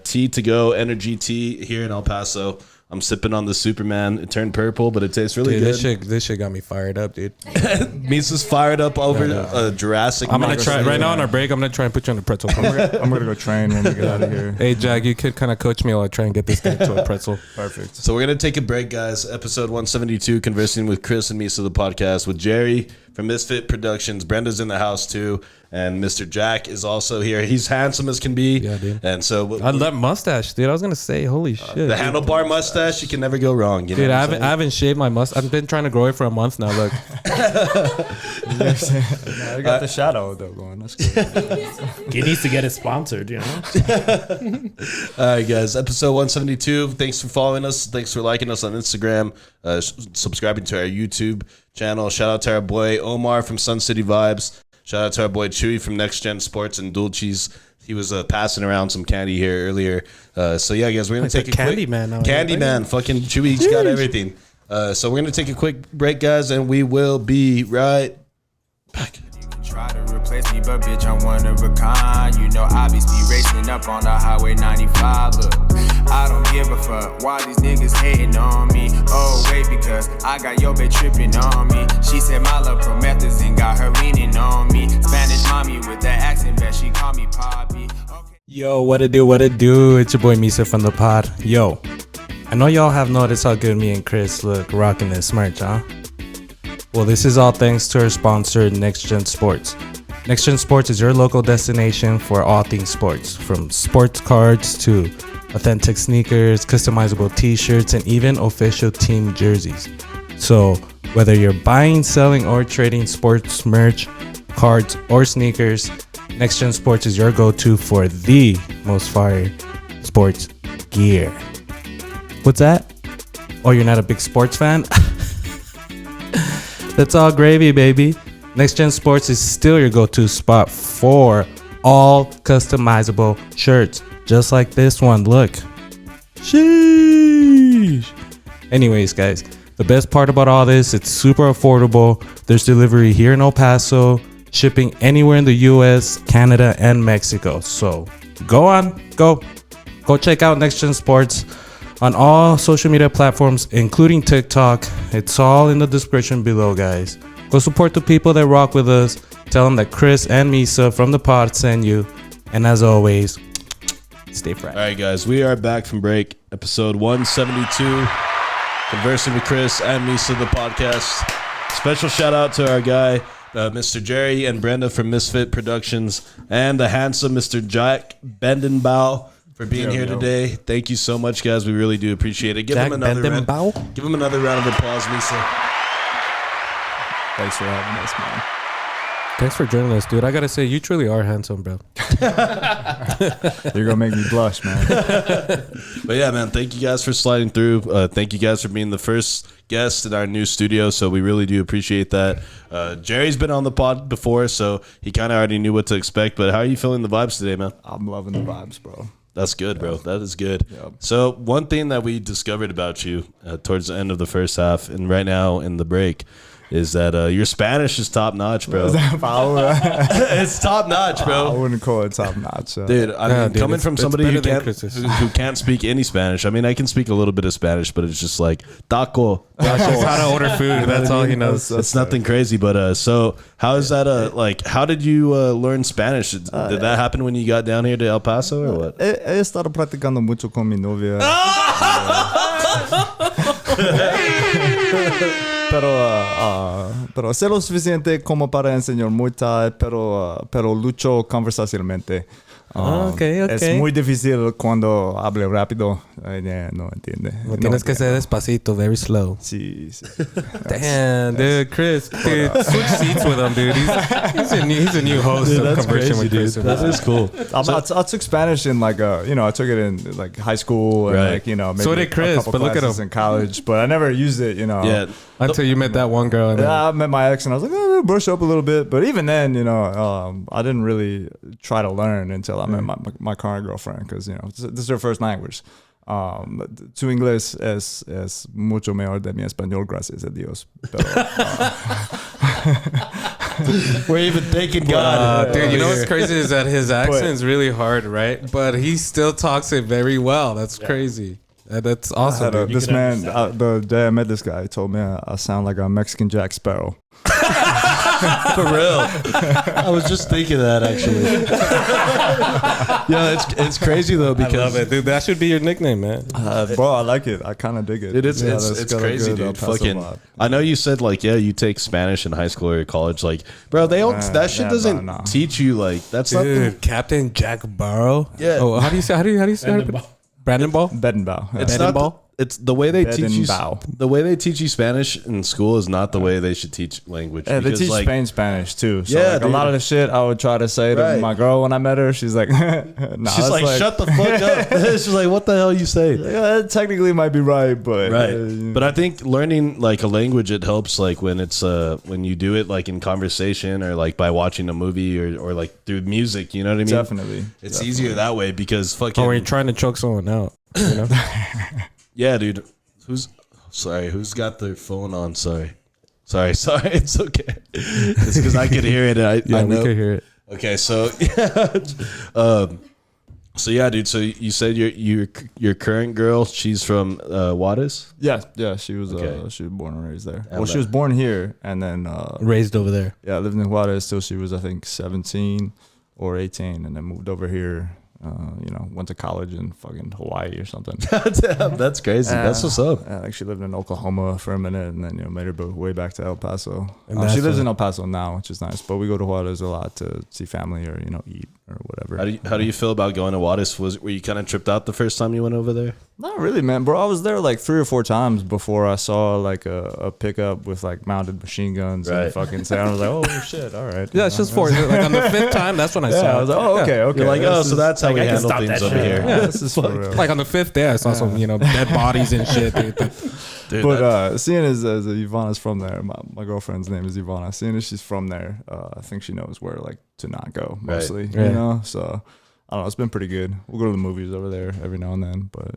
Tea to Go Energy Tea here in El Paso. I'm sipping on the Superman. It turned purple, but it tastes really good. This shit got me fired up, dude. Misa's fired up over Jurassic. I'm gonna try right now on our break. I'm gonna try and put you on the pretzel. I'm gonna go train when we get out of here. Hey, Jack, you could kind of coach me while I try and get this thing to a pretzel. Perfect. So we're going to take a break, guys. Episode 172, Conversing with Chris and Misa, the podcast with Jerry from MSFT Productions. Brenda's in the house, too. And Mr. Jack is also here. He's handsome as can be. Yeah, dude. And so... I love mustache, dude. I was going to say, holy shit. The handlebar mustache, you can never go wrong. You know Dude, what I I'm saying? haven't shaved my mustache. I've been trying to grow it for a month now. Look. I got the shadow though going. That's good. He needs to get it sponsored, you know? All right, guys. Episode 172. Thanks for following us. Thanks for liking us on Instagram. Subscribing to our YouTube channel. Shout out to our boy Omar from Sun City Vibes. Shout out to our boy Chewy from Next Gen Sports and Dulces. He was passing around some candy here earlier. So yeah, guys, we're gonna take a candy quick man. Candy man. Fucking Chewy's got everything. So we're gonna take a quick break, guys, and we will be right back. Try to replace me, but bitch, I'm one of a kind. You know, I be racing up on the highway 95. Look, I don't give a fuck why these niggas hating on me. Oh, wait, because I got your bitch tripping on me. She said my love promethazine got her leaning on me. Spanish mommy with that accent, bet she call me Poppy. Okay. Yo, what it do? It's your boy Misa from the pod. Yo, I know y'all have noticed how good me and Chris look rocking this merch, huh? Well, this is all thanks to our sponsor, Next Gen Sports. Next Gen Sports is your local destination for all things sports, from sports cards to authentic sneakers, customizable t-shirts, and even official team jerseys. So, whether you're buying, selling, or trading sports merch, cards, or sneakers, Next Gen Sports is your go-to for the most fire sports gear. What's that? Oh, you're not a big sports fan? That's all gravy, baby. Next Gen Sports is still your go-to spot for all customizable shirts, just like this one. Look. Sheesh. Anyways, guys, the best part about all this, it's super affordable. There's delivery here in El Paso, shipping anywhere in the US, Canada, and Mexico. So go check out Next Gen Sports on all social media platforms, including TikTok. It's all in the description below, guys. Go support the people that rock with us. Tell them that Chris and Misa from the pod send you. And as always, stay fresh. All right, guys, we are back from break. Episode 172. Conversing with Chris and Misa, the podcast. Special shout out to our guy, Mr. Jerry and Brenda from MSFT Productions, and the handsome Mr. Jack Bedenbaugh for being here today. Thank you so much, guys. We really do appreciate it. Give him another round of applause, Misa. Thanks for having us, man. Thanks for joining us, dude. I gotta say, you truly are handsome, bro. You're gonna make me blush, man. But yeah, man, thank you guys for sliding through. Thank you guys for being the first guest in our new studio, so we really do appreciate that. Jerry's been on the pod before, so he kind of already knew what to expect. But how are you feeling the vibes today, man? I'm loving the vibes, bro. That's good, bro. That is good. Yep. So one thing that we discovered about you towards the end of the first half and right now in the break is that your Spanish is top notch, bro. It's top notch, I bro. wouldn't call it top notch. Dude, I mean, coming from somebody who Chris's. can't speak any Spanish. I mean, I can speak a little bit of Spanish, but it's just like taco. That's just how to order food. That's all he knows. It's nothing crazy, but so how is that? Like, how did you learn Spanish? Did that happen when you got down here to El Paso, or what? He estado practicando mucho con mi novia. Pero sé lo suficiente como para enseñar Muy Thai, pero lucho conversacionalmente. Okay. Es muy difícil cuando hable rápido. No entiende. Tienes que ser despacito, very slow. Sí. Damn, dude, Chris. Dude, switch seats with him, dude. He's a new host of Conversation with Chris. That is cool. I took Spanish in I took it in like high school and maybe So did Chris, a couple but look at classes him. in college, but I never used it, Yeah. Until you met that one girl. And Yeah, I met my ex and I was like, brush up a little bit. But even then, I didn't really try to learn until I met my current girlfriend because, this is her first language. Tu inglés es mucho mejor de mi español, gracias a Dios. Pero, We're even thanking God. dude, you know what's crazy is that his accent's really hard, right? But he still talks it very well. That's crazy. That's awesome. This man, the day I met this guy, he told me I sound like a Mexican Jack Sparrow. For real. I was just thinking that, actually. Yeah, it's crazy, though, because... I love it, dude. That should be your nickname, man. Bro, I like it. I kind of dig it. It's got a crazy, good, dude. Paso Fucking, vibe. I know you said you take Spanish in high school or college. Like, bro, they don't. That shit doesn't no. teach you. Like, that's not. Dude, Captain Jack Sparrow. Yeah. Oh, how do you say it? Bedenbaugh. Bedenbaugh. It's Bedenbaugh? not. It's the way they teach you. Bedenbaugh. The way they teach you Spanish in school is not the way they should teach language. Yeah, they because, teach like, Spain Spanish too. So Yeah, a lot of the shit I would try to say to Right. my girl when I met her, she's like, nah, She's like, shut the fuck up. She's like, what the hell you say? Yeah, it technically might be right, but Right. But I think learning like a language, it helps like when it's when you do it like in conversation or like by watching a movie or like through music, you know what I mean? definitely. It's easier that way because fucking Or you're trying to choke someone out. You know? yeah, dude. Who's got their phone on? Sorry. It's okay. It's because I could hear it. I know. we could hear it. Okay, so so yeah, dude. So you said your current girl, she's from Juarez? Yeah, she was Okay. she was born and raised there. And Well, she was born here and then Raised over there. lived in Juarez till she was I think 17 or 18, and then moved over here. Went to college in fucking Hawaii or something. Damn, that's crazy. That's what's up. I actually lived in Oklahoma for a minute, and then made her way back to El Paso. And She that's lives in El Paso now, which is nice. But we go to Juarez a lot to see family or eat or whatever. How do you feel about going to Juarez? Were you kind of tripped out the first time you went over there? Not really, man, bro. I was there like 3 or 4 times before I saw like a pickup with like mounted machine guns and fucking sound. I was like, oh shit, all right. Yeah, it's just for like on the 5th time. That's when I saw. I was like, oh, okay. You're like, oh, so that's how we handle stop things that over shit. here. Yeah, this is for real. Like on the 5th day, I saw some dead bodies and shit. Dude, But seeing as Ivana's from there, my girlfriend's name is Ivana. Seeing as she's from there, I think she knows where like to not go mostly. Right. You know, so I don't know. It's been pretty good. We'll go to the movies over there every now and then. But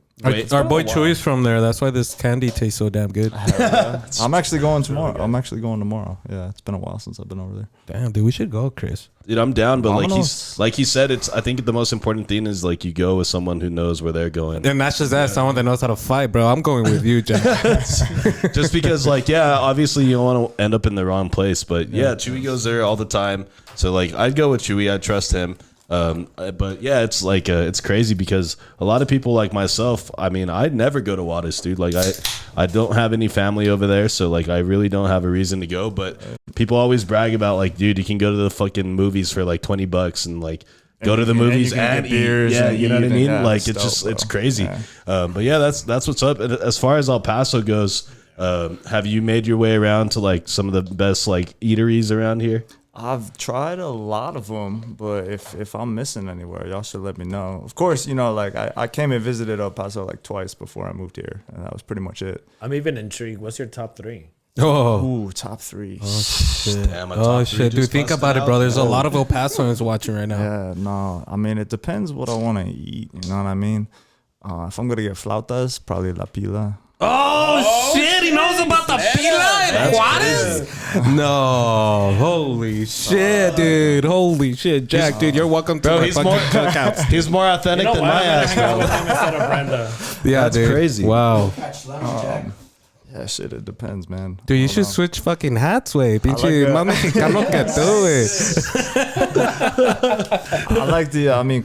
Our boy Chewy's from there. That's why this candy tastes so damn good. I'm actually going tomorrow. Yeah, it's been a while since I've been over there. Damn, dude, we should go, Chris. Dude, I'm down, but Vámonos. like he said, I think the most important thing is like you go with someone who knows where they're going. And that's just that someone that knows how to fight, bro. I'm going with you, Jack. Just because, like, yeah, obviously you don't want to end up in the wrong place, but yeah, Chewy goes there all the time. So like, I'd go with Chewy. I trust him. But yeah, it's like it's crazy because a lot of people like myself, I mean, I'd never go to Juarez, dude. Like I don't have any family over there, so like I really don't have a reason to go. But people always brag about like, dude, you can go to the fucking movies for like $20 and like go to the movies and eat. Yeah, you know what I mean? Yeah, like it's it's dope, it's bro. crazy. Yeah. But yeah, that's what's up. And as far as El Paso goes, have you made your way around to like some of the best like eateries around here? I've tried a lot of them, but if I'm missing anywhere, y'all should let me know. Of course, like I came and visited El Paso like twice before I moved here, and that was pretty much it. I'm even intrigued. What's your top 3? Oh, Ooh, top 3. shit. Damn, my Oh, top 3 shit. Dude, just think busted about it, out. bro. There's a lot of El Pasoans watching right now. Yeah, no, I mean it depends what I want to eat. You know what I mean? If I'm gonna get flautas, probably La Pila. Oh, shit. He knows about the Pila and Juarez? No. Holy shit, dude. Holy shit. Jack, dude, you're welcome to my fucking cookouts. He's more authentic than my ass, hang out bro. with him instead of Brenda. Yeah, That's dude. crazy. Wow. Yeah, shit, it depends, man. Dude, you should switch fucking hats, way. Pinche like más mexicano que tú, güey. I like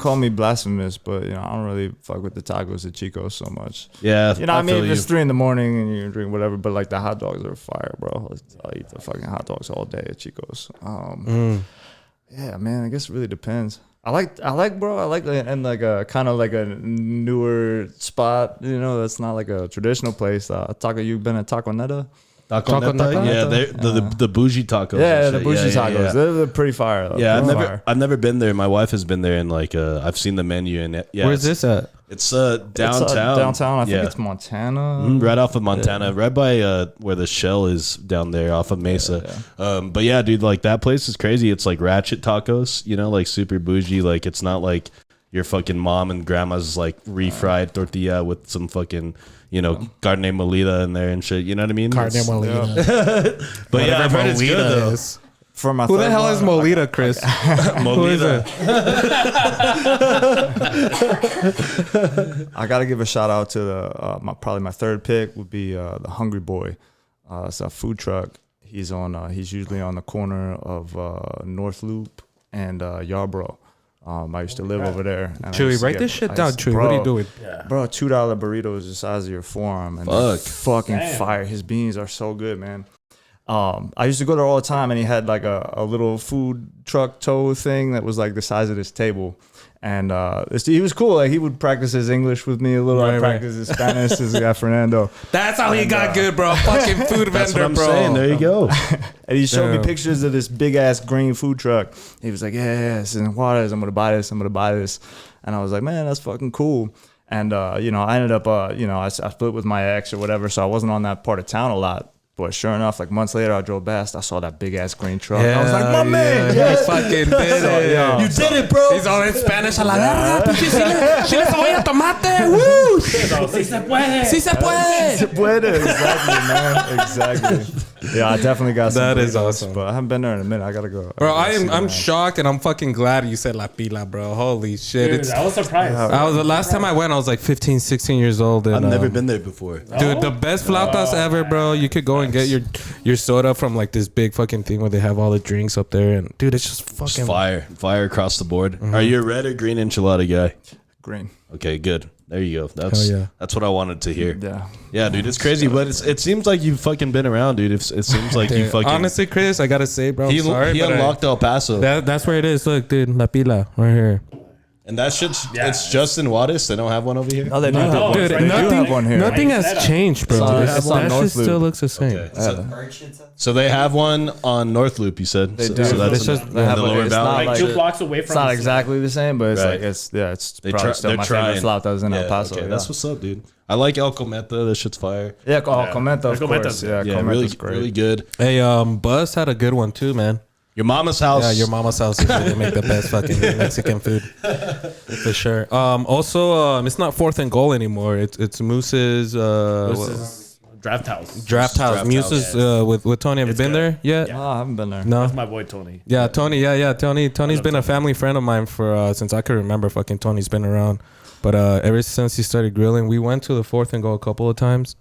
call me blasphemous, but I don't really fuck with the tacos at Chico's so much. Yeah, I mean, feel if you. it's 3 in the morning and you drink whatever, but like the hot dogs are fire, bro. I'll eat the fucking hot dogs all day at Chico's. Yeah, man, I guess it really depends. I like, and like a kind of like a newer spot, that's not like a traditional place. You've been at Taco Neta? Taco Neta? Yeah, the bougie tacos. Yeah, and the shit. bougie Yeah, tacos. yeah. They're pretty fire, though. Yeah, Pretty I've never been there. My wife has been there, and like I've seen the menu. And Where's this at? It's downtown. It's, downtown. I think Yeah. it's Montana. Right off of Montana, right by where the Shell is down there, off of Mesa. But yeah, dude, like that place is crazy. It's like ratchet tacos, like super bougie. Like it's not like your fucking mom and grandma's like refried tortilla with some fucking carne molida in there and shit. You know what I mean? Carne It's- Molina. But yeah, I've heard it's good though. is. For my Who the third hell one, is Molita, Chris? Who is it? I gotta give a shout out to the probably my third pick would be the Hungry Boy. It's a food truck. He's usually on the corner of North Loop and Yarborough. I used to live over there. And I Chewy, used to write get- this shit I down, used to- Chewy. What are you doing? Bro, $2 burritos the size of your forearm, and they're fucking fire. His beans are so good, man. I used to go there all the time, and he had like a little food truck tow thing that was like the size of this table. And he was cool. Like he would practice his English with me a little. I Right. practice his Spanish. This guy Fernando, That's how he got good, bro. Fucking food That's what vendor, I'm bro. saying. There you go. and he showed me Damn. pictures of this big ass green food truck. He was like, "Yeah, it's in Juarez. I'm gonna buy this. I'm gonna buy this." And I was like, "Man, that's fucking cool." And I ended up, I split with my ex or whatever, so I wasn't on that part of town a lot. But sure enough, like months later, I drove past. I saw that big ass green truck. I was like, "My man, He yes." fucking did it. yeah. You did it, bro. He's all in Spanish. A la verga, pinche chile cebolla, tomate. Woo! Sí se puede. Sí se puede. Se puede. Exactly, man. Exactly. Yeah, I definitely got some. That is burritos, awesome. But I haven't been there in a minute. I gotta go. Bro, I gotta see I'm that. shocked and I'm fucking glad you said La Pila, bro. Holy shit. Dude, I was surprised. The last time I went, I was like 15, 16 years old. And, I've never been there before. Dude, the best flautas ever, bro. You could go and get your soda from like this big fucking thing where they have all the drinks up there. And dude, it's just fucking Just fire across the board. Are you a red or green enchilada guy? Green. Okay, good. There you go. Hell yeah. That's what I wanted to hear. Yeah. Yeah, dude, it's crazy, but it seems like you've fucking been around, dude. It seems like you fucking. Honestly, Chris, I gotta say, bro, he sorry, he but unlocked El Paso. that's where it is. Look, dude, La Pila, right here. And that shit's it's just in Juarez. They don't have one over here. No, they do have one. Dude, They do have one here. nothing has changed, bro. It's on That North shit Loop. still looks the same. Okay. So they have one on North Loop. You said They so, do. so that's It's just- in they have the a- lower it's valley. not Like like- 2 blocks away It's from not the exactly the same, but it's Right. like it's They probably still they're my trying. favorite flautas in El Yeah, Paso. okay, yeah. that's what's up, dude. I like El Cometa. That shit's fire. Yeah, Comenta, of Comenta's course. good. Yeah, Yeah, Comenta's really, great. really good. Hey, Buzz had a good one too, man. Your mama's house. Yeah, your mama's house is where they make the best fucking Mexican food, for sure. Also, it's not 4th and Goal anymore. It's Moose's This is Draft House. Draft House. Draft Moose's with Tony. Have you been good. there yet? Oh, I haven't been there. No. That's my boy Tony. Yeah, Tony. Yeah, Tony. Tony's been a family friend of mine for since I could remember. Fucking Tony's been around, but ever since he started grilling, we went to the 4th and Goal a couple of times,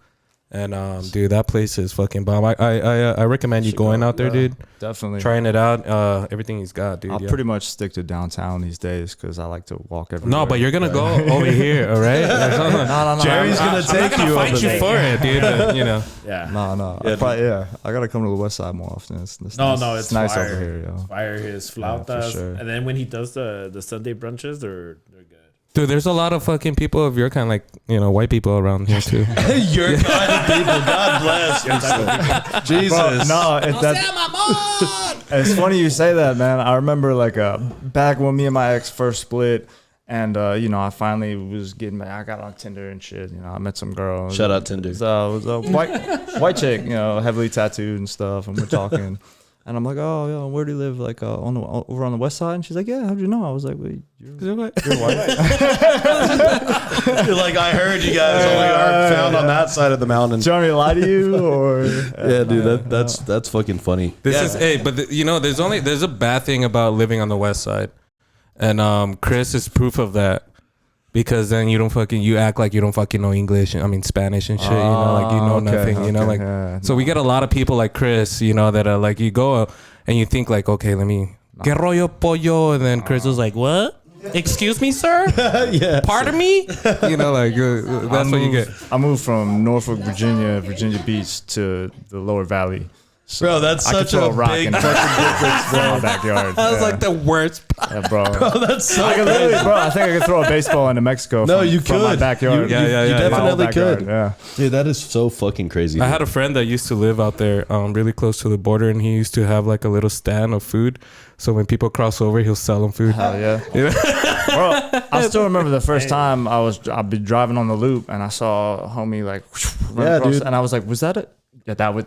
and dude, that place is fucking bomb. I recommend you going out there, dude. Definitely. Trying it out. Everything he's got, dude. I'll yeah. pretty much stick to downtown these days because I like to walk everywhere. No, but you're gonna go over here, all right? No. Jerry's gonna take I'm not you gonna over fight you there. for it, dude. But, you know. Yeah. No. I gotta come to the west side more often. It's No, nice. it's nice fire. over here, yo. Fire his flautas. sure. And then when he does the Sunday brunches, they're good. Dude, there's a lot of fucking people of your kind, like, white people around here too. Your kind of people. God bless. Jesus. Bro, no, it's funny you say that, man. I remember like back when me and my ex first split, and I finally was getting back. I got on Tinder and shit. I met some girl. Shout out Tinder. It was a white chick, heavily tattooed and stuff, and we're talking. And I'm like, oh, yo, where do you live? Like over on the west side? And she's like, yeah, how'd you know? I was like, well, you're white. You're like, I heard you guys only are found on that side of the mountain. Do you want me to lie to you? Or Yeah, dude, that's fucking funny. This is but there's a bad thing about living on the west side, and Chris is proof of that, because then you act like you don't fucking know English. I mean Spanish and shit. Like you know nothing. Okay, So we get a lot of people like Chris. That are like, you go and you think like, okay, let me que rollo pollo, and then Chris was like, what? Excuse me, sir? Yeah. Pardon me? That's what you get. I moved from Norfolk, Virginia Beach to the lower valley. Bro, that's I could such throw a a rock big and touch the bricks in my backyard. That was like the worst. Yeah, bro. that's so I think I could throw a baseball into Mexico. No, from, you from my could. backyard. You yeah. definitely My could. backyard, yeah. Dude, that is so fucking crazy. I had a friend that used to live out there, really close to the border, and he used to have like a little stand of food. So when people cross over, he'll sell them food. Hell yeah. Bro, I still remember the first time I'd be driving on the loop and I saw a homie like run Yeah, across, dude. and I was like, was that it? Yeah, that was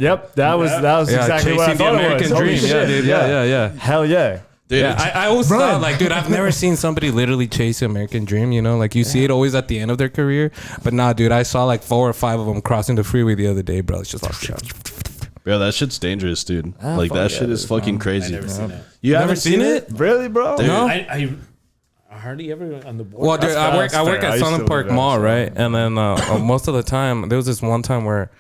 Yeah, exactly what I chasing the thought it American was. Holy dream. Yeah, shit, dude. Yeah. Hell yeah. Dude, Yeah, I always thought like, dude, I've never seen somebody literally chase the American dream. Like you see it always at the end of their career, but nah, dude, I saw like 4 or 5 of them crossing the freeway the other day, bro. It's just like, bro, that shit's dangerous, dude. Ah, Like fuck that yeah, shit is dude, fucking I crazy. never seen it. You never haven't seen it? Really, bro? Dude. No. I hardly ever on the board. Well, dude, I work fair. I at used Sunland to Park live Mall, outside. right? And then most of the time, there was this one time where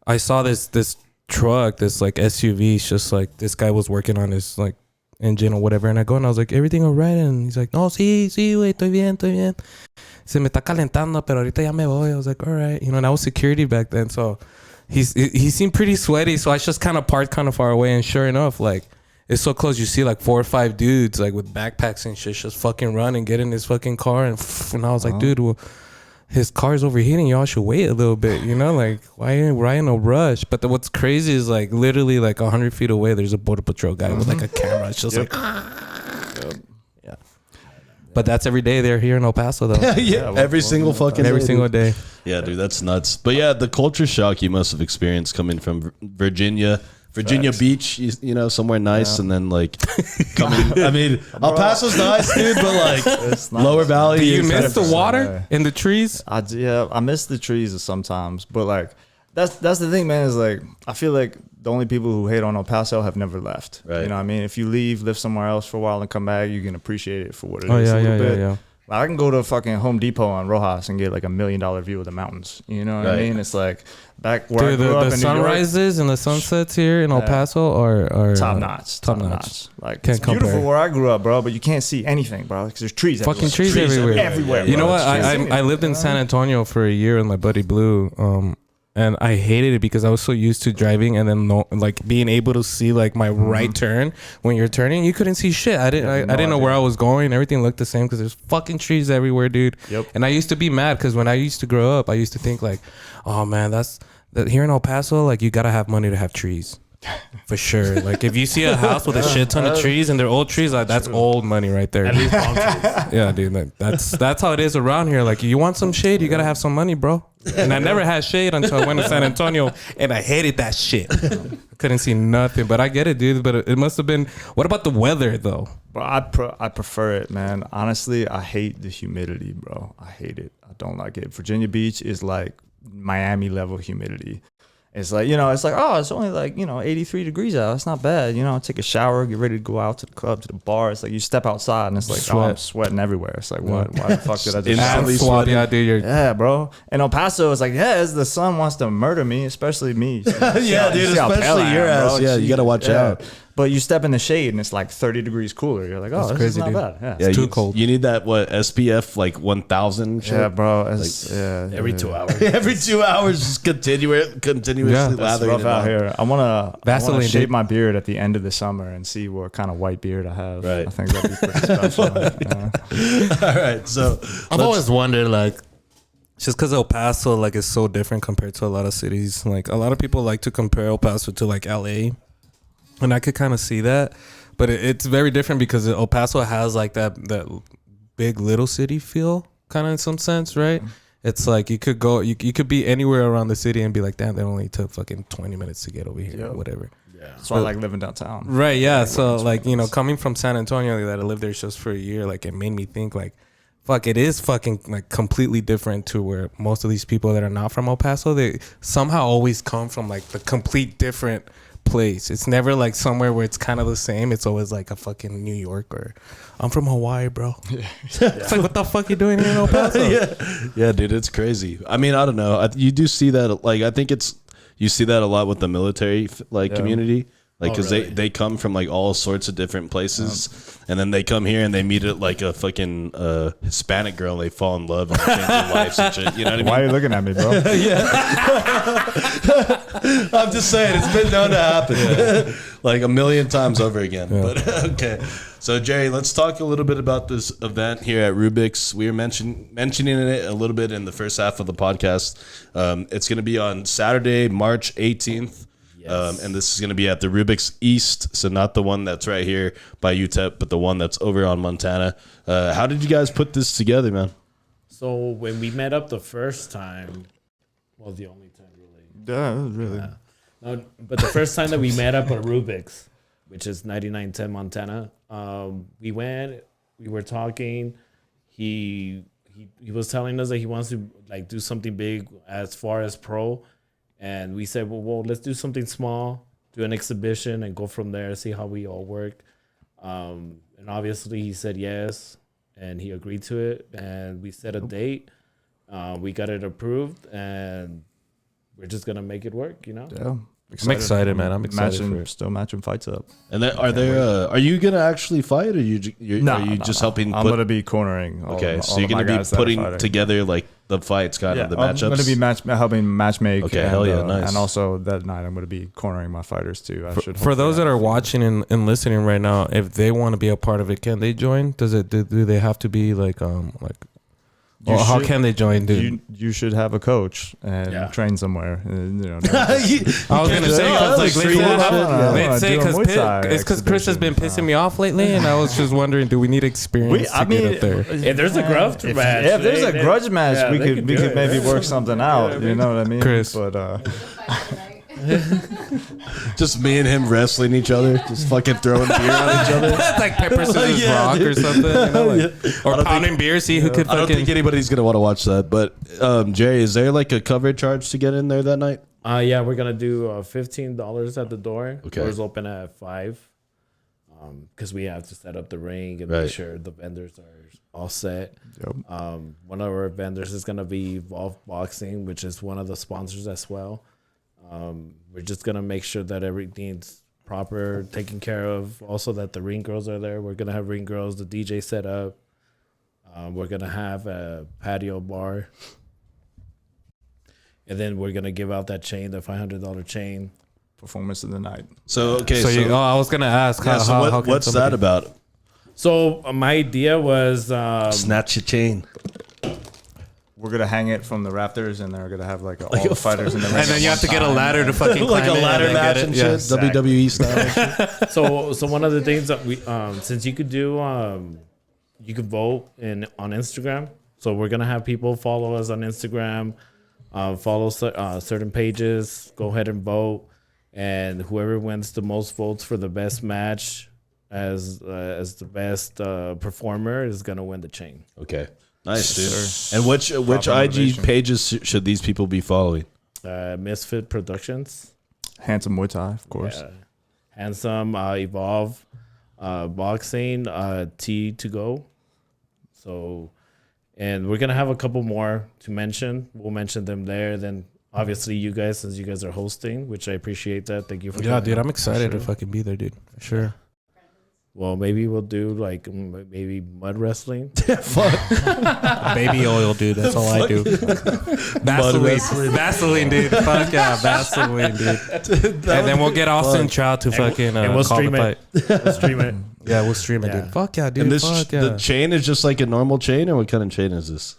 I saw this truck, this like SUV. It's just like this guy was working on his like engine or whatever, and I go and I was like, everything all right? And he's like, no, sí, güey, estoy bien. Se me está calentando, pero ahorita ya me voy. I was like, all right, and I was security back then, so he seemed pretty sweaty, so I just kind of parked kind of far away, and sure enough, like, it's so close, you see like 4 or 5 dudes like with backpacks and shit just fucking run and get in his fucking car, and I was like, dude, well, his car's overheating, y'all should wait a little bit, like, why in a rush? But what's crazy is like literally like 100 feet away there's a border patrol guy with like a camera. It's just like yeah. But that's every day they're here in El Paso though. Every single fucking Every day, single dude. day. Yeah, dude, that's nuts. But yeah, the culture shock you must have experienced coming from Virginia Beach, somewhere nice, and then like coming. I mean, El Paso's nice, dude, but like It's nice. Lower Valley. Do you is- miss the water and the trees? I miss the trees sometimes, but like that's the thing, man. Is like I feel like the only people who hate on El Paso have never left. Right. You know what I mean? If you live somewhere else for a while and come back, you can appreciate it for what it Oh is yeah, a little bit. yeah. Like, I can go to fucking Home Depot on Rojas and get like $1 million view of the mountains. You know what I Right. mean? It's like back where I Dude, grew up the in New York, sunrises and the sunsets here in El Paso are top notch. Top notch. Like Can't it's beautiful compare. where I grew up, bro, but you can't see anything, bro, because there's trees. Fucking everywhere. trees everywhere. everywhere. You know bro. what? It's crazy. I lived in San Antonio for a year with my buddy Blue. and I hated it because I was so used to driving and then like being able to see like my right turn when you're turning. You couldn't see shit. I didn't know where I was going. Everything looked the same because there's fucking trees everywhere, dude. Yep. And I used to be mad because when I used to grow up, I used to think like, oh man, here in El Paso, like you gotta have money to have trees. For sure. Like if you see a house with a shit ton of trees and they're old trees, like that's old money right there. At least palm trees. Yeah, dude. Like, that's how it is around here. Like you want some shade, you gotta have some money, bro. And I never had shade until I went to San Antonio, and I hated that shit. I couldn't see nothing. But I get it, dude. But it must have been. What about the weather, though? Bro, I prefer it, man. Honestly, I hate the humidity, bro. I hate it. I don't like it. Virginia Beach is like Miami level humidity. It's like, it's like, oh, it's only like, 83 degrees out. It's not bad. Take a shower, get ready to go out to the club, to the bar. It's like you step outside and it's like, oh, I'm sweating everywhere. It's like, what? Why the fuck did I just Instantly swab? Yeah, dude. Yeah, bro. And El Paso is like, yeah, the sun wants to murder me, especially me. Yeah, dude, especially your ass. Yeah, you got to watch out. But you step in the shade and it's like 30 degrees cooler. You're like, oh, this crazy, is not dude. bad. Yeah, it's too cold. You need that, SPF, like 1,000 shit? Yeah, bro. Every 2 hours. Every 2 hours, just continuously That's lathering rough it out on. here. I want to Vaseline, shave dude. my beard at the end of the summer and see what kind of white beard I have. Right. I think that'd be pretty special. Yeah. All right, so I've always wondered, like, just because El Paso, like, is so different compared to a lot of cities. Like, a lot of people like to compare El Paso to, like, LA. And I could kind of see that. But it's very different because El Paso has, like, that big little city feel, kind of in some sense, right? It's like you could go, you could be anywhere around the city and be like, damn, that only took fucking 20 minutes to get over here or whatever. Yeah. That's why I like living downtown. Right, yeah. So, like, coming from San Antonio, that I lived there just for a year, like, it made me think, like, fuck, it is fucking, like, completely different to where most of these people that are not from El Paso, they somehow always come from, like, the complete different place. It's never, like, somewhere where it's kind of the same. It's always, like, a fucking New York or, I'm from Hawaii, bro. Yeah. It's like, what the fuck you doing here in El Paso? yeah, dude, it's crazy. I mean, I don't know. You do see that, like, I think you see that a lot with the military, like, community. Like, because they come from, like, all sorts of different places. And then they come here and they meet at, like, a fucking Hispanic girl. And they fall in love and change their lives and shit. You know what I mean? Why are you looking at me, bro? I'm just saying, it's been known to happen. Like, a million times over again. Yeah. But, okay. So, Jerry, let's talk a little bit about this event here at Rubiks. We were mentioning it a little bit in the first half of the podcast. It's going to be on Saturday, March 18th. Yes. And this is going to be at the Rubiks East, so not the one that's right here by UTEP, but the one that's over on Montana. How did you guys put this together, man? So when we met up the first time, well, the only time really. Yeah, it was really. Yeah. No, but the first time that we met up at Rubiks, which is 9910 Montana, we were talking. He was telling us that he wants to, like, do something big as far as pro. And we said, well, let's do something small, do an exhibition, and go from there, see how we all work. And obviously, he said yes, and he agreed to it. And we set a date. We got it approved, and we're just going to make it work, Yeah. I'm excited, man. I'm excited for it. Still matching fights up. And then, are you gonna actually fight, or are you just helping? I'm gonna be cornering. Okay, so you're gonna be putting together, like, the fights, kind of the matchups. I'm gonna be helping matchmake. Okay, hell yeah, nice. And also that night, I'm gonna be cornering my fighters too. For those that are watching and listening right now, if they want to be a part of it, can they join? Do they have to be like how can they join, dude? You should have a coach and train somewhere. I was gonna say, let's say because Chris has been pissing me off lately, and I was just wondering, do we need experience to get up there? If there's a grudge match, if there's a grudge match, we could maybe work something out. You know what I mean, Chris? But just me and him wrestling each other, just fucking throwing beer on each other. It's like pepper scissors rock or something, or pounding beer. See who could. I don't think anybody's gonna want to watch that. But Jerry, is there like a cover charge to get in there that night? Yeah, we're gonna do $15 at the door. Okay. Doors open at 5. Because we have to set up the ring and make sure the vendors are all set. Yep. One of our vendors is gonna be Evolve Boxing, which is one of the sponsors as well. We're just gonna make sure that everything's proper, taken care of. Also, that the ring girls are there. We're gonna have ring girls, the DJ set up. We're gonna have a patio bar, And then we're gonna give out that chain, the $500 chain. Performance of the night. So okay, So, I was gonna ask, yeah, so how can what's somebody- that about? So my idea was Snatch your chain. We're gonna hang it from the rafters, and they're gonna have like all the fighters in the ring. And then you have to get a ladder to fucking Like a climb it ladder and then match get and it. shit, Yeah. Exactly. WWE style. so one of the things that we since you could do you could vote on Instagram. So we're gonna have people follow us on Instagram, follow certain pages, go ahead and vote, and whoever wins the most votes for the best match as the best performer is gonna win the chain. Okay, nice, dude. Sure. And which Proper IG motivation. pages should these people be following? MSFT Productions, Handsome Muy Thai, of course. Handsome, Evolve, Boxing, T to go. So, and we're gonna have a couple more to mention. We'll mention them there. Then obviously you guys, since you guys are hosting, which I appreciate that. Thank you for Yeah, coming. dude, I'm excited to fucking be there, dude. For sure. Well, maybe we'll do like maybe mud wrestling. Baby oil, dude. That's all I do. Vaseline, dude. Fuck yeah, Vaseline, dude. And then we'll get Austin Trout to fucking and we'll call the stream it. fight. We'll stream it. Yeah, we'll stream it, Yeah. dude. Fuck yeah, dude. And this Fuck yeah. the chain is just like a normal chain, or what kind of chain is this?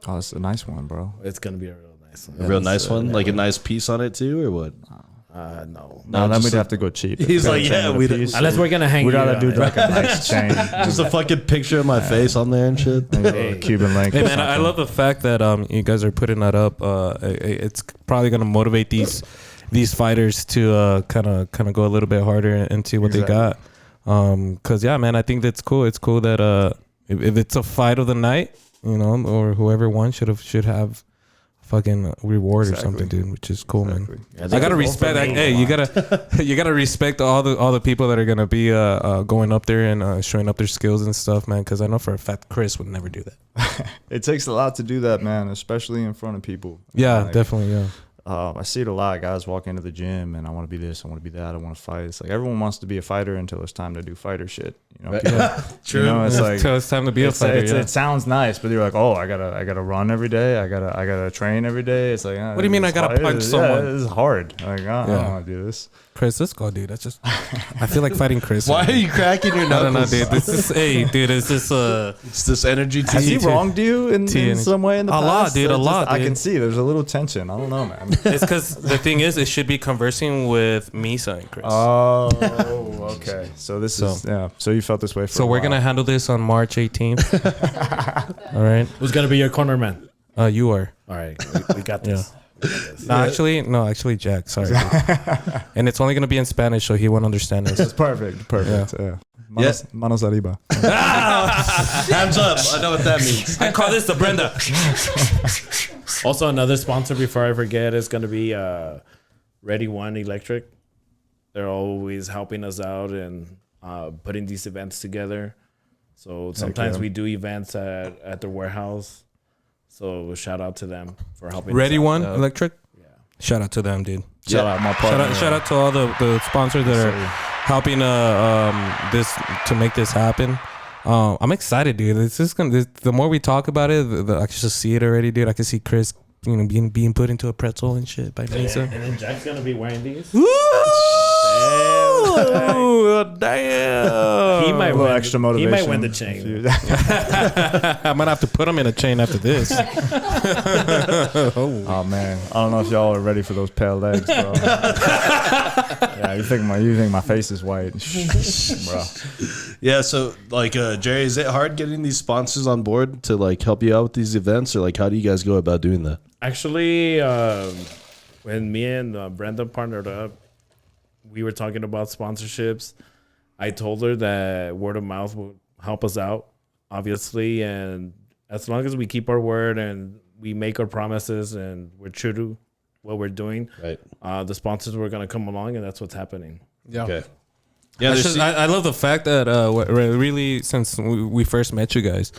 Oh, it's a nice one, bro. It's gonna be a real nice one. A real nice one, like a nice piece on it too, or what? No. No, then just we'd a- have to go cheap. He's like, yeah, we Unless we're gonna hang. we you gotta on do it. like a nice chain, just a fucking picture of my face on there and shit. maybe a Cuban link. Hey or man, I something. love the fact that you guys are putting that up. It's probably gonna motivate these fighters to kind of go a little bit harder and see what they got. Cause yeah, man, I think that's cool. It's cool that if it's a fight of the night, you know, or whoever won should have fucking reward or something, dude, which is cool, man. Yeah, I gotta respect. Hey, you gotta respect all the people that are gonna be going up there and showing up their skills and stuff, man. Because I know for a fact Chris would never do that. It takes a lot to do that, man, especially in front of people. Yeah, Like, definitely. Yeah. I see it a lot. Guys walk into the gym and I want to be this, I want to be that, I want to fight. It's like everyone wants to be a fighter until it's time to do fighter shit. You know, people, True. You know, it's like Till it's time to be a fighter. it's, Yeah. it sounds nice, but you're like, oh, I gotta run every day. I gotta train every day. It's like, What do you mean I it's gotta hard. punch Yeah, someone? this is hard. Like, I don't Yeah. want to do this. Chris, let's go, dude. That's just. I feel like fighting Chris. Why are you cracking your I don't know, knuckles? dude. This is dude. Is this It's this energy. Has he T- wronged you in T- some way in the A past? lot, dude, a lot, I dude. can see there's a little tension. I don't know, man. It's because the thing is, it should be conversing with Misa and Chris. Oh, okay. So this is So you felt this way for So a we're while. gonna handle this on March 18th. All right. Who's gonna be your corner man? You are. All right, we got this. No, actually, Jack. Sorry. Dude. And it's only gonna be in Spanish, so he won't understand It's us. perfect. Yeah. Manos arriba. Hands up. I know what that means. I call this the Brenda. Also, another sponsor before I forget is gonna be Ready One Electric. They're always helping us out and putting these events together. So sometimes yeah. we do events at their warehouse. So shout out to them for helping. Ready us out. One Electric. Yeah. Shout out to them, dude. Shout out my partner. Shout out to all the sponsors that are helping this to make this happen. I'm excited, dude. The more we talk about it, I can just see it already, dude. I can see Chris, you know, being put into a pretzel and shit by Misa. And then Jack's gonna be wearing these. Ooh, damn. He might A little win. extra He motivation. might win the chain. I'm gonna have to put him in a chain after this. Oh man, I don't know if y'all are ready for those pale legs, bro. Yeah, you think my face is white, bro? Yeah. So like, Jerry, is it hard getting these sponsors on board to like help you out with these events, or like how do you guys go about doing that? Actually, when me and Brenda partnered up, we were talking about sponsorships. I told her that word of mouth would help us out, obviously. And as long as we keep our word and we make our promises and we're true to what we're doing, Right. the sponsors were going to come along, and that's what's happening. Yeah. Okay. Yeah. It's there's- just- I love the fact that really since we first met you guys,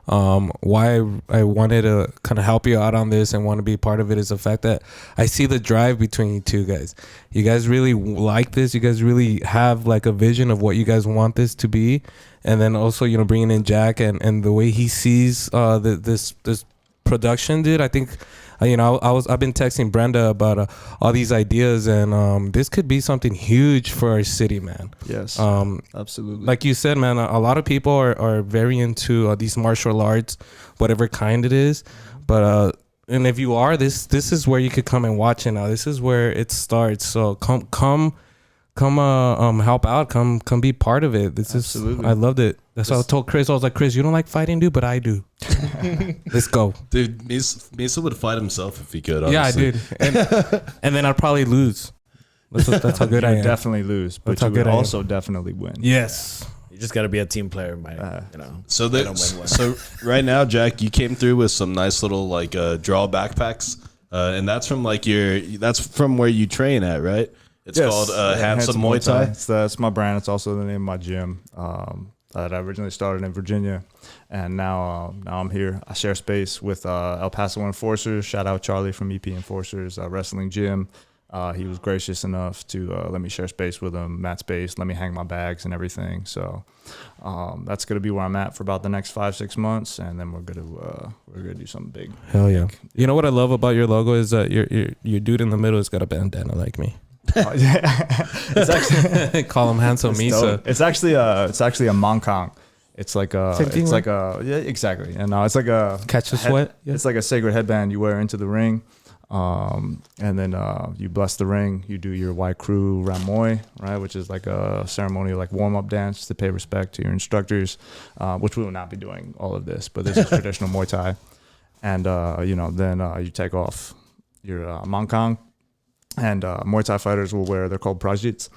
why I wanted to kind of help you out on this and want to be part of it is the fact that I see the drive between you two guys. You guys really like this. You guys really have like a vision of what you guys want this to be, and then also, you know, bringing in Jack and the way he sees this production, dude. I think, I've been texting Brenda about all these ideas, and this could be something huge for our city, man. Yes, absolutely. Like you said, man, a lot of people are very into these martial arts, whatever kind it is. But and if you are, this is where you could come and watch it now. This is where it starts. So come help out. Come be part of it. Absolutely. I loved it. That's why I told Chris. I was like, Chris, you don't like fighting, dude, but I do. Let's go, Dude, Misa would fight himself if he could. Yeah, I honestly. did. And then I'd probably lose. That's how good You I would am. definitely lose, but That's how you good would I am. also definitely win. Yes. You just got to be a team player, So I don't win one. so right now, Jack, you came through with some nice little like draw backpacks, and that's from like that's from where you train at, right? It's Yes, called Handsome Muay Thai. That's my brand. It's also the name of my gym that I originally started in Virginia, and now I'm here. I share space with El Paso Enforcers. Shout out Charlie from EP Enforcers Wrestling Gym. He was gracious enough to let me share space with him, mat space, let me hang my bags and everything. So that's gonna be where I'm at for about the next 5-6 months, and then we're gonna do something big. Hell yeah. You know what I love about your logo is that your dude in the middle has got a bandana like me. It's actually Call him Handsome Misa. dope. It's actually a Mongkong. It's like a Same thing, it's right? like a yeah, exactly. And it's like a Catch the sweat. Yeah. It's like a sacred headband you wear into the ring. And then you bless the ring. You do your White Crew Ramoy, right, which is like a ceremonial like warm-up dance to pay respect to your instructors, which we will not be doing all of this, but this is traditional Muay Thai. And then you take off your Mongkong, and Muay Thai fighters will wear, they're called prajits.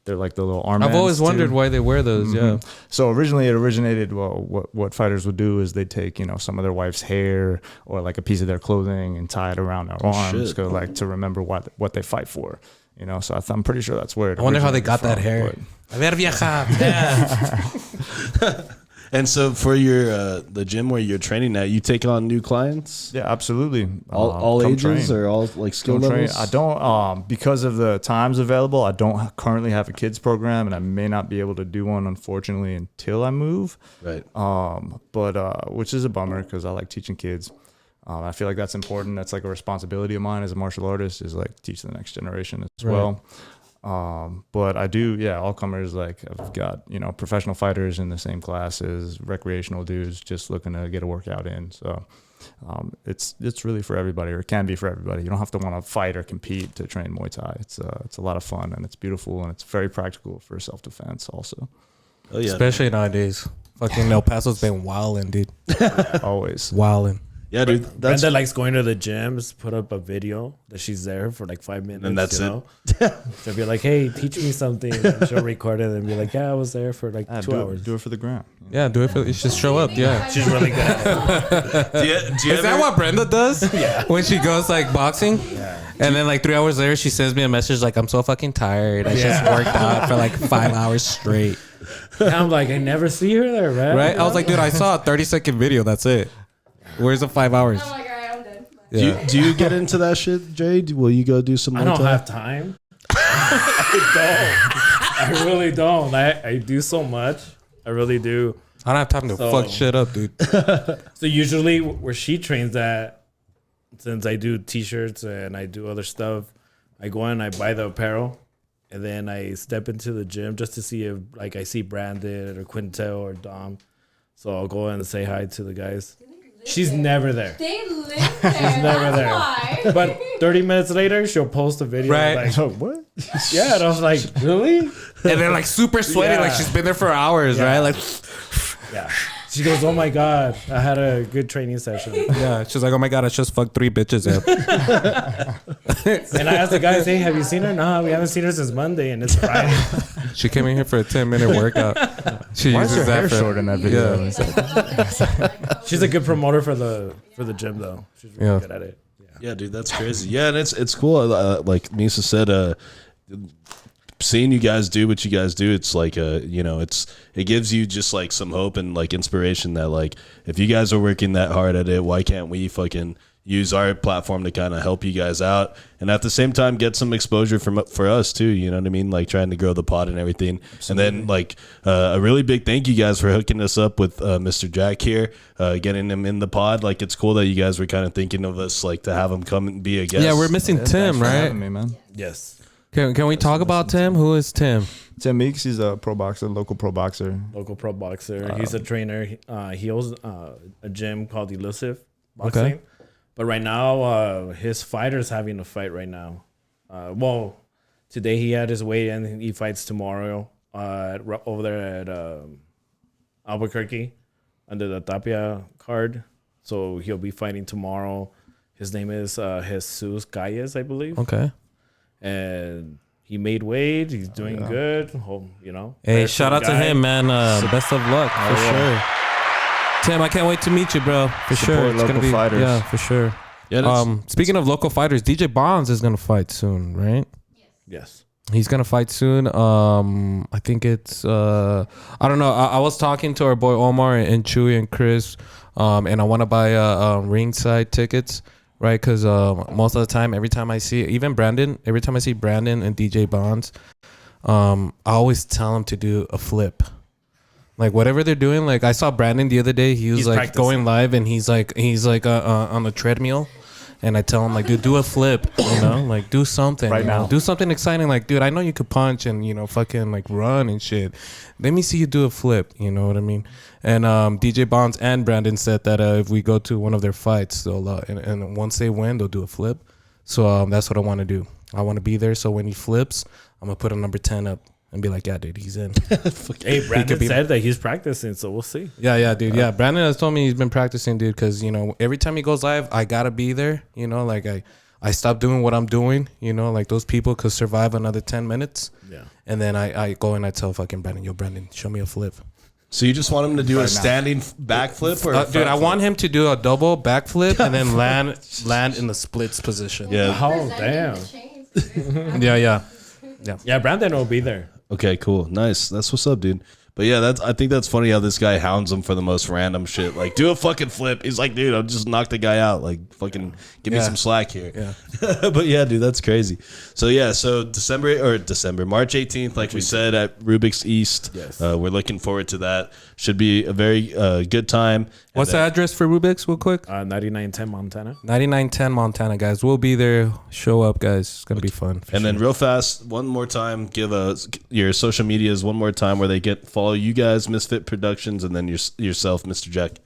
They're like the little armbands. I've always wondered why they wear those. Yeah. So originally it originated, what fighters would do is they'd take, some of their wife's hair or like a piece of their clothing and tie it around their arms to remember what they fight for. So I'm pretty sure that's where it I wonder how they originated got that from, hair. but- A ver, vieja. Yeah. And so for your the gym where you're training at, you take on new clients, Yeah, absolutely. all Come ages train. or all like skill Come train. levels. I don't, because of the times available, I don't currently have a kids program, and I may not be able to do one, unfortunately, until I move. Right. But which is a bummer because I like teaching kids. I feel like that's important. That's like a responsibility of mine as a martial artist, is like teach the next generation as well. But I do, all comers. Like I've got, professional fighters in the same class as recreational dudes just looking to get a workout in. So it's really for everybody, or it can be for everybody. You don't have to want to fight or compete to train Muay Thai. It's a lot of fun, and it's beautiful, and it's very practical for self-defense also. Oh yeah. Especially nowadays. Fucking El Paso's been wildin', dude. Always. Wildin'. Yeah, dude. That's Brenda likes going to the gyms, put up a video that she's there for like 5 minutes. And that's it. She'll be like, hey, teach me something. And she'll record it and be like, yeah, I was there for like 2 hours. Do it for the gram. Yeah, do it for. You just show up. Yeah. She's really good at it. do you Is that what Brenda does? Yeah. When she goes like boxing? Yeah. And then like 3 hours later, she sends me a message like, I'm so fucking tired. I just worked out for like 5 hours straight. And I'm like, I never see her there, man. Right? I was like, dude, I saw a 30-second video. That's it. Where's the 5 hours? I'm like, all right, I'm done. Yeah. Do you get into that shit, Jay? Will you go do some? I Muay don't Thai? have time. I really don't. I do so much. I really do. I don't have time to So- fuck shit up, dude. So usually where she trains at, since I do t-shirts and I do other stuff, I go in, I buy the apparel, and then I step into the gym just to see if like I see Brandon or Quintel or Dom. So I'll go in and say hi to the guys. She's never there. They live there. She's never there. Why. But 30 minutes later, she'll post a video. Right. Like, So what? yeah, and I was like, really? And then like super sweaty, Yeah. like she's been there for hours, right? Like, Yeah. She goes, oh my God, I had a good training session. yeah. She's like, oh my god, I just fucked 3 bitches up. And I asked the guys, hey, have you seen her? No, we haven't seen her since Monday, and it's Friday. She came in here for a 10-minute workout. She Why is uses her that hair for short in that video? Yeah. She's a good promoter for the gym, though. She's really Yeah. good at it. Yeah, dude, that's crazy. Yeah, and it's cool. Like Misa said, seeing you guys do what you guys do, it's like it gives you just like some hope and like inspiration that like if you guys are working that hard at it, why can't we fucking use our platform to kind of help you guys out, and at the same time get some exposure for us too. You know what I mean? Like trying to grow the pod and everything. Absolutely. And then like a really big thank you guys for hooking us up with Mr. Jack here, getting him in the pod. Like it's cool that you guys were kind of thinking of us like to have him come and be a guest. Yeah, we're missing Tim, right? Me, man. Yes. Can we talk about Tim? Who is Tim? Tim Meeks, he's a pro boxer, local pro boxer. Local pro boxer. He's a trainer. He owns a gym called Elusive Boxing. Okay. But right now, his fighter's having a fight right now. Well, today he had his weigh in. And he fights tomorrow over there at Albuquerque under the Tapia card. So he'll be fighting tomorrow. His name is Jesus Calles, I believe. Okay. And he made weight. He's doing good. You know. Hey, shout out to him, man. Best of luck for sure. Tim, I can't wait to meet you, bro. For sure. It's gonna be fighters. Yeah, for sure. Yeah, speaking of local fighters, DJ Bonds is gonna fight soon, right? Yes. He's gonna fight soon. I think it's I don't know. I was talking to our boy Omar and Chewy and Chris, and I want to buy ringside tickets, right? Because most of the time, every time I see even Brandon, every time I see Brandon and DJ Bonds, I always tell him to do a flip. Like whatever they're doing, like I saw Brandon the other day. He was He's like practicing. going live, and he's like on the treadmill, and I tell him like, dude, do a flip, you know, like do something Right you know? now. Do something exciting. Like, dude, I know you could punch and fucking like run and shit. Let me see you do a flip. You know what I mean? And DJ Bonds and Brandon said that if we go to one of their fights, they'll and once they win, they'll do a flip. So that's what I want to do. I want to be there. So when he flips, I'm gonna put a number 10 up. And be like, yeah, dude, he's in. Hey, Brandon said that he's practicing, so we'll see. Yeah, dude. Yeah, Brandon has told me he's been practicing, dude, because, every time he goes live, I got to be there. Like I stop doing what I'm doing, like those people could survive another 10 minutes. Yeah. And then I go and I tell fucking Brandon, yo, Brandon, show me a flip. So you just want him to do a standing backflip, or a Dude, I front want him to do a double backflip and then land in the splits position. Yeah. Oh, damn. Yeah. Brandon will be there. Okay, cool. Nice. That's what's up, dude. But yeah, I think that's funny how this guy hounds him for the most random shit. Like, do a fucking flip. He's like, dude, I'll just knock the guy out. Like, fucking give me some slack here. Yeah. But yeah, dude, that's crazy. So yeah, March 18th, like we said, at Rubiks East. Yes. We're looking forward to that. Should be a very good time. What's the address for Rubiks, real quick? 9910 Montana. 9910 Montana, guys. We'll be there. Show up, guys. It's going to be fun. And then real fast, one more time, give your social medias one more time where they follow you guys, MSFT Productions, and then yourself, Mr. Jack.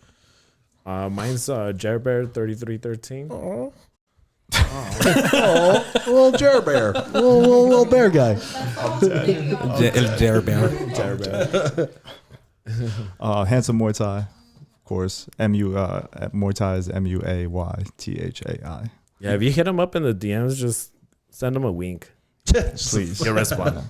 Mine's Jerbear 3313. Little Jer Bear. Little bear guy. Jerbear. Handsome Muy Thai, of course. Muy Thai is MUAYTHAI. Yeah, if you hit him up in the DMs, just send him a wink. Please. He'll respond.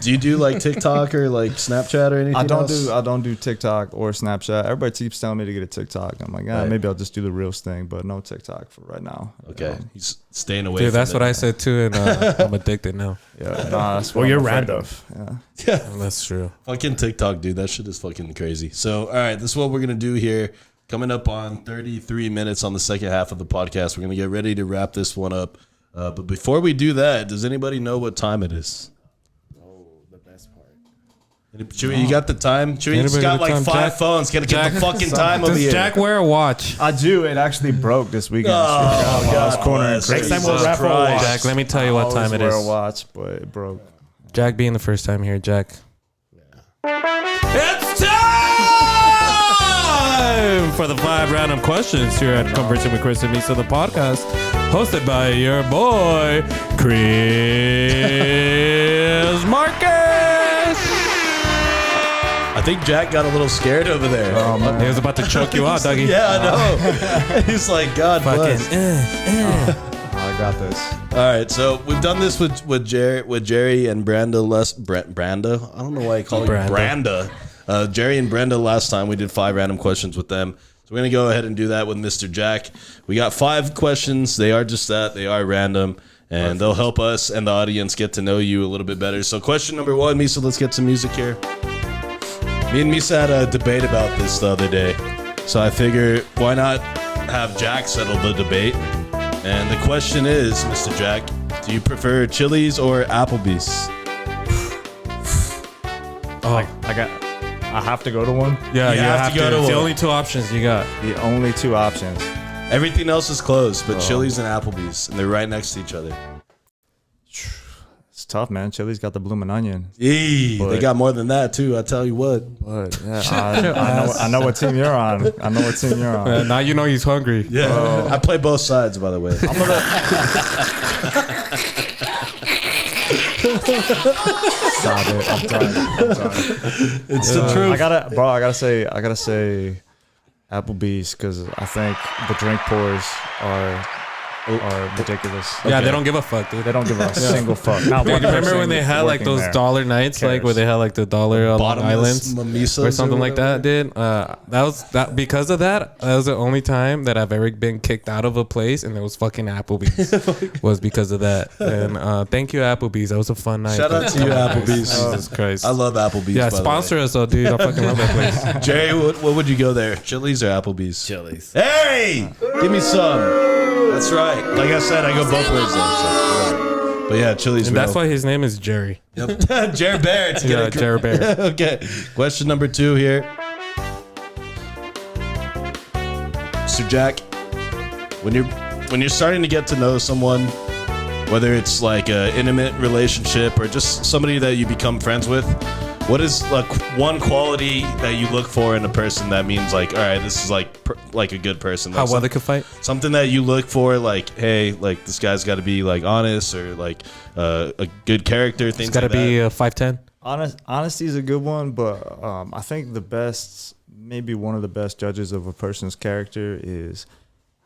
Do you do like TikTok or like Snapchat or anything I else? don't do TikTok or Snapchat. Everybody keeps telling me to get a TikTok. I'm like, maybe I'll just do the Reels thing, but no TikTok for right now. Okay, he's staying away. Dude, from that's it. what I said too, and I'm addicted now. Yeah, that's what Well, I'm you're afraid random. of. Yeah. That's true. Fucking TikTok, dude. That shit is fucking crazy. So, all right, this is what we're gonna do here. Coming up on 33 minutes on the second half of the podcast, we're gonna get ready to wrap this one up. But before we do that, does anybody know what time it is? Oh, the best part. Chewy, you got the time? Chewy's Anybody got got the like time? 5 Jack? phones. Gotta get the fucking time over Does here. Jack wear a watch? I do. It actually broke this weekend. Oh, I was God cornering bless. crazy. Next time we'll wrap Christ. Jack, let me tell you I what time always it wear is. a watch, but it broke. Jack being the first time here, Jack. It's time for the 5 random questions here at Conversing with Chris and Misa, the podcast, hosted by your boy, Chris Marcus. I think Jack got a little scared over there. Oh, man. He was about to choke you out, Dougie. Yeah, I know. He's like, God bless. I got this. All right, so we've done this with Jerry and Brenda. Brenda? I don't know why I call it Brenda. Jerry and Brenda last time we did 5 random questions with them. So we're gonna go ahead and do that with Mr. Jack. We got 5 questions. They are just that. They are random, and they'll help us and the audience get to know you a little bit better. So question number 1, Misa. Let's get some music here. Me and Misa had a debate about this the other day, so I figure why not have Jack settle the debate. And the question is, Mr. Jack, do you prefer Chili's or Applebee's? I have to go to one. Yeah, You have to go to It's the one. only two options you got. The only two options. Everything else is closed, but Chili's and Applebee's, and they're right next to each other. It's tough, man. Chili's got the blooming onion. Yee, they But- got more than that too. I tell you what. But yeah, I know what team you're on. I know what team you're on. Now you know he's hungry. Yeah, I play both sides, by the way. Stop it. I'm done. It's the truth. I gotta say Applebee's because I think the drink pours are ridiculous. Yeah, they don't give a fuck, dude. They don't give a single fuck. Not Dude, one remember person when they had like working those there. dollar nights, like where they had like the dollar Long Bottomless Islands mimosas or something or like that, dude? That was because of that. That was the only time that I've ever been kicked out of a place, and it was fucking Applebee's. Was because of that. And thank you, Applebee's. That was a fun night. Shout out to you, Applebee's. Jesus Christ. I love Applebee's. Yeah, by the sponsor us though, dude. I fucking love that place. way. Jerry, what would you go there? Chili's or Applebee's? Chili's. Hey, give me some. That's right. Like I said, I go both ways though. So. But yeah, Chili's. And that's real. why his name is Jerry. Yep. Jerry Bear. To Yeah, get a- Jerry Bear. Okay. Question number 2 here. So Jack, when you're starting to get to know someone, whether it's like an intimate relationship or just somebody that you become friends with, what is like one quality that you look for in a person that means like, all right, this is like a good person? How Like well they could fight. something that you look for, like, hey, like this guy's got to be like honest or like a good character. Things It's got to like be that. 5'10". Honesty is a good one, but I think maybe one of the best judges of a person's character is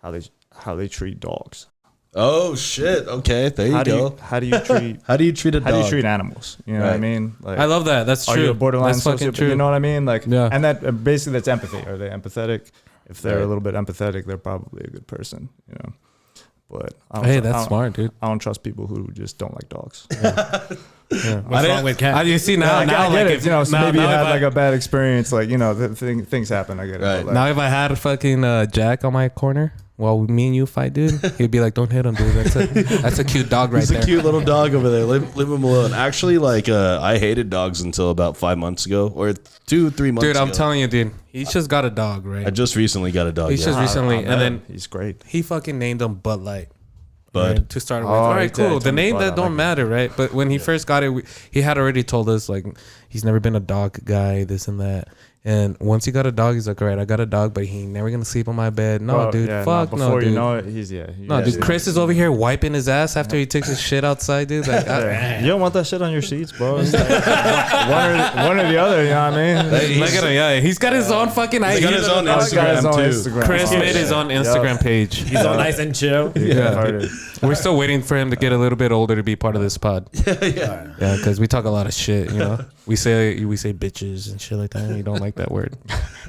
how they treat dogs. Oh shit! Okay, there you go. How do you treat How do you treat a dog? how do you treat animals? You know what I Right. mean? Like, I love that. That's are true. you a borderline That's fucking sociopath? true. You know what I mean? Like, Yeah. and that basically that's empathy. Are they empathetic? If they're Right. a little bit empathetic, they're probably a good person. You know, but I Hey, don't- that's smart, dude. I don't trust people who just don't like dogs. What's wrong with cats? You see now, I now get like it. if You know, so maybe you now had if like a bad experience. Like, you know, things happen. I get it. Right. But, like, now if I had fucking Jack on my corner while me and you fight, dude, he'd be like, "Don't hit him, dude. That's a cute dog right He's there." a cute little dog over there. Leave him alone. Actually, like I hated dogs until about 5 months ago, or 2-3 months Dude, ago. I'm telling you, dude. He's just got a dog, right? I just recently got a dog. He's yeah. just recently, and then he's great. he fucking named him Bud Light. Bud. Right, to start with. Oh, All right, he did. cool. Told The me name Bud. I that don't like it. matter, right? But when he first got it, he had already told us like he's never been a dog guy, this and that. And once he got a dog, he's like, all right, I got a dog, but he ain't never gonna sleep on my bed. No, Bro, dude, yeah, fuck no, before dude. you know it, he's No, dude, Chris is over here wiping his ass after he takes his shit outside, dude. Like, You don't want that shit on your sheets, bro. It's like one or the other. You know what I mean? look at him, yeah. He's got his own fucking He's got his own He's got his Instagram own too. Instagram. Chris Oh, made his yeah. own Instagram page. He's all nice and chill. Yeah. We're still waiting for him to get a little bit older to be part of this pod. Yeah, because we talk a lot of shit. You know, we say bitches and shit like that. And you don't like that word.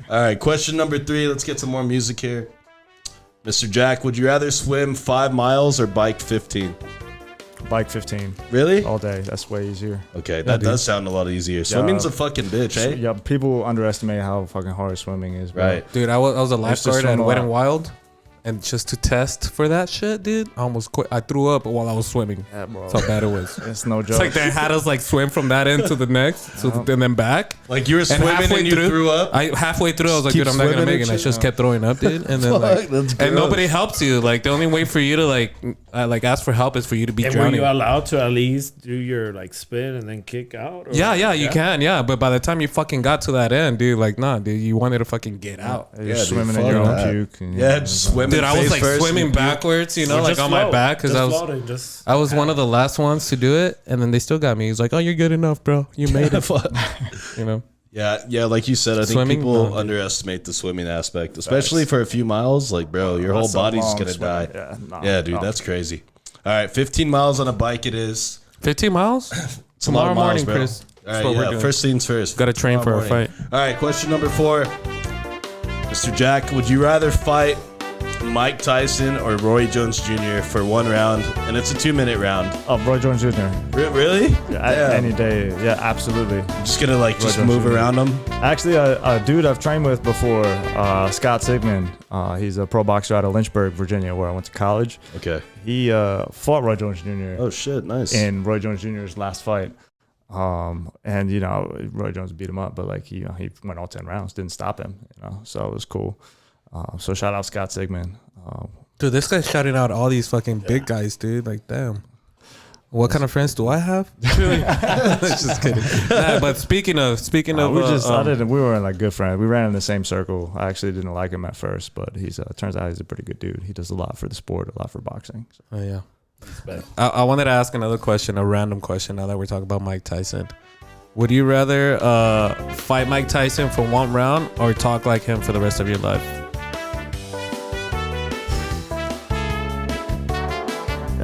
All right, question number 3. Let's get some more music here. Mr. Jack, would you rather swim 5 miles or bike 15? Bike 15 Really? all day. That's way easier. Okay, that does sound a lot easier. Swimming's a fucking bitch, eh? Yeah, people underestimate how fucking hard swimming is, bro. Right. Dude, I was a used to lifeguard swim at a Wet lot. and Wild, and just to test for that shit, dude, I almost quit. I threw up while I was swimming. Yeah, bro. That's how bad it was. It's no joke. It's like they had us like swim from that end to the next, and then back. Like you were swimming and you threw up? I halfway through, I was like, Keep dude, I'm not gonna swimming make it. and And I shit? just kept throwing up, dude. And then like, Fuck, that's and gross. nobody helps you. Like the only way for you to like ask for help is for you to be And were drowning. you allowed to at least do your like spin and then kick out? Or Yeah, you can, but by the time you fucking got to that end, dude, like, nah, dude, you wanted to fucking get out. You're Yeah, dude, swimming in fuck your own that. puke. And, Yeah, just swimming. Dude, I was face like first swimming and- backwards, you know, Or like just on my float. back because Just I was. floating, just I was one of the last ones to do it, and then they still got me. He's like, "Oh, you're good enough, bro. You made it." You know. Yeah, like you said, I think Swimming? people No, dude. underestimate the swimming aspect, especially for a few miles. Like, bro, your whole That's a body's long gonna swim. die. Yeah, no, Yeah, dude, no. that's crazy. All right, 15 miles on a bike it is. 15 miles. It's a lot Tomorrow of miles, morning, bro. Chris. All That's right, what we're yeah, doing. first things first. Got to train for Tomorrow a morning. fight. All right, question number 4. Mr. Jack, would you rather fight Mike Tyson or Roy Jones Jr. for 1 round, and it's a 2-minute round. Oh, Roy Jones Jr. Really? Yeah, any day. Yeah, absolutely. Just gonna like just Jones move Jr. around them. Actually, a dude I've trained with before, Scott Sigmund. He's a pro boxer out of Lynchburg, Virginia, where I went to college. Okay. He fought Roy Jones Jr. Oh shit, nice. in Roy Jones Jr.'s last fight. And you know, Roy Jones beat him up, but like he went all 10 rounds, didn't stop him. You know, so it was cool. So shout out Scott Sigmund. Dude, this guy's shouting out all these fucking big guys, dude. Like, damn. What kind of friends do I have? Just kidding. Nah, but speaking of, we were like good friends. We ran in the same circle. I actually didn't like him at first, but he's turns out he's a pretty good dude. He does a lot for the sport, a lot for boxing. So. oh yeah. I wanted to ask another question, a random question. Now that we're talking about Mike Tyson, would you rather fight Mike Tyson for 1 round or talk like him for the rest of your life?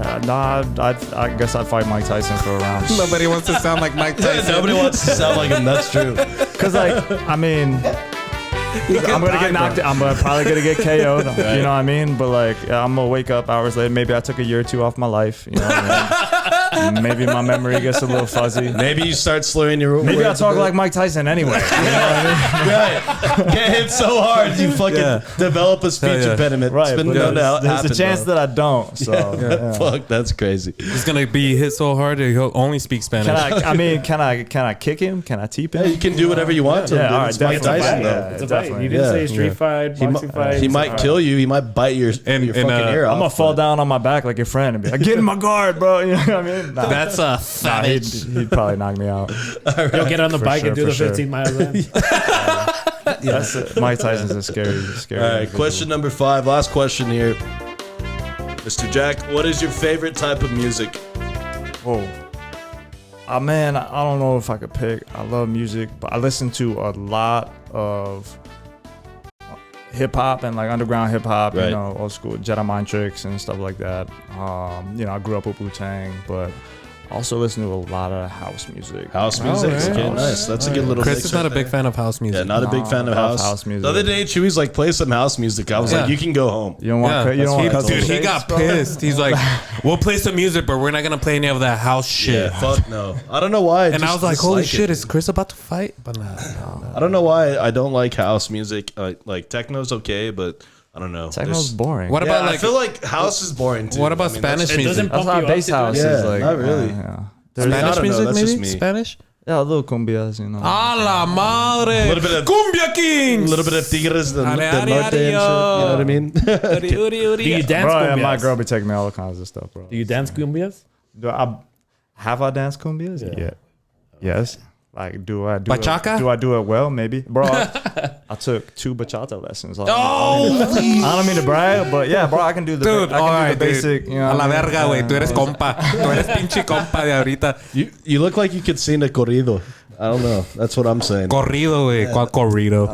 I guess I'd fight Mike Tyson for a round. Nobody wants to sound like Mike Tyson. Nobody wants to sound like him. That's true. Cause like, I mean, I'm gonna get knocked. I'm probably gonna get KO'd. Right. You know what I mean? But like, I'm gonna wake up hours later. Maybe I took a year or 2 off my life. You know what I mean? Maybe my memory gets a little fuzzy. Maybe you start slurring your Maybe I words talk a bit. like Mike Tyson anyway. You know what I mean? Right. Get hit so hard you fucking develop a speech impediment. Right. It's been But known to there's happen, a chance bro. that I don't. So yeah. Fuck, that's crazy. He's gonna be hit so hard that he'll only speak Spanish. Can I kick him? Can I teep him? Yeah, you can do whatever you want to him. Yeah, dude. all right, It's Mike definitely. Tyson, Yeah, though. it's a fight. You didn't Yeah. say street fight, boxing fight. He might kill you. He might bite your fucking ear off. I'm gonna fall down on my back like your friend and be like, "Get in my guard, bro." You know what I mean? Nah. That's a He'd probably knock me out. You'll get on the For bike sure, and do the for sure. 15 miles in. That's it. Mike Tyson's a scary. All right, individual. question number 5. Last question here. Mr. Jack, what is your favorite type of music? Whoa. Man, I don't know if I could pick. I love music, but I listen to a lot of hip hop and like underground hip hop, Right. you know, old school Jedi Mind Tricks and stuff like that. You know, I grew up with Wu-Tang, but also listen to a lot of house music. House music? right. Okay, nice. That's a good little Chris mix is not a right big there. fan of house music. Yeah, not a big fan of I love house. house music. The other day, Chewy's like, play some house music. I was Yeah. like, you can go home. You don't want Yeah, you don't want custom dude, he shapes, got bro? pissed. He's like, "We'll play some music, but we're not gonna play any of that house shit." Yeah, fuck no. I don't know why. And I was like, "Holy shit, is Chris about to fight?" But nah. I don't know why I don't like house music. Like techno's okay, but I don't know. Techno's There's- boring. What Yeah, about I like feel like house is boring too. what about I mean, that's- Spanish It music? doesn't That's pump why you bass up to house do it. is Yeah, like not really. yeah. I Spanish don't know, music, that's just maybe me. Spanish. Yeah, a little cumbias, you know. A la madre. Little bit of- Cumbia Kings. A little bit of Tigres del Are, Norte are, and shit. You know what I mean? Uri, uri, uri. Do you dance Bro, yeah, cumbias? my girl be taking me all kinds of stuff, bro. Do you dance cumbias? Have I danced cumbias? Yeah. Yes. Like, do I do Bachata? Do I do it well? Maybe, bro. I took 2 bachata lessons. Like, Oh, I don't mean to brag, but yeah, bro, I can do the dude, I can alright, do the basic. dude. You know A la what I mean? verga, güey. Tú eres compa. Tú eres pinche compa de ahorita. You look like you could sing a corrido. I don't know. That's what I'm saying. Corrido, güey. ¿Cuál corrido?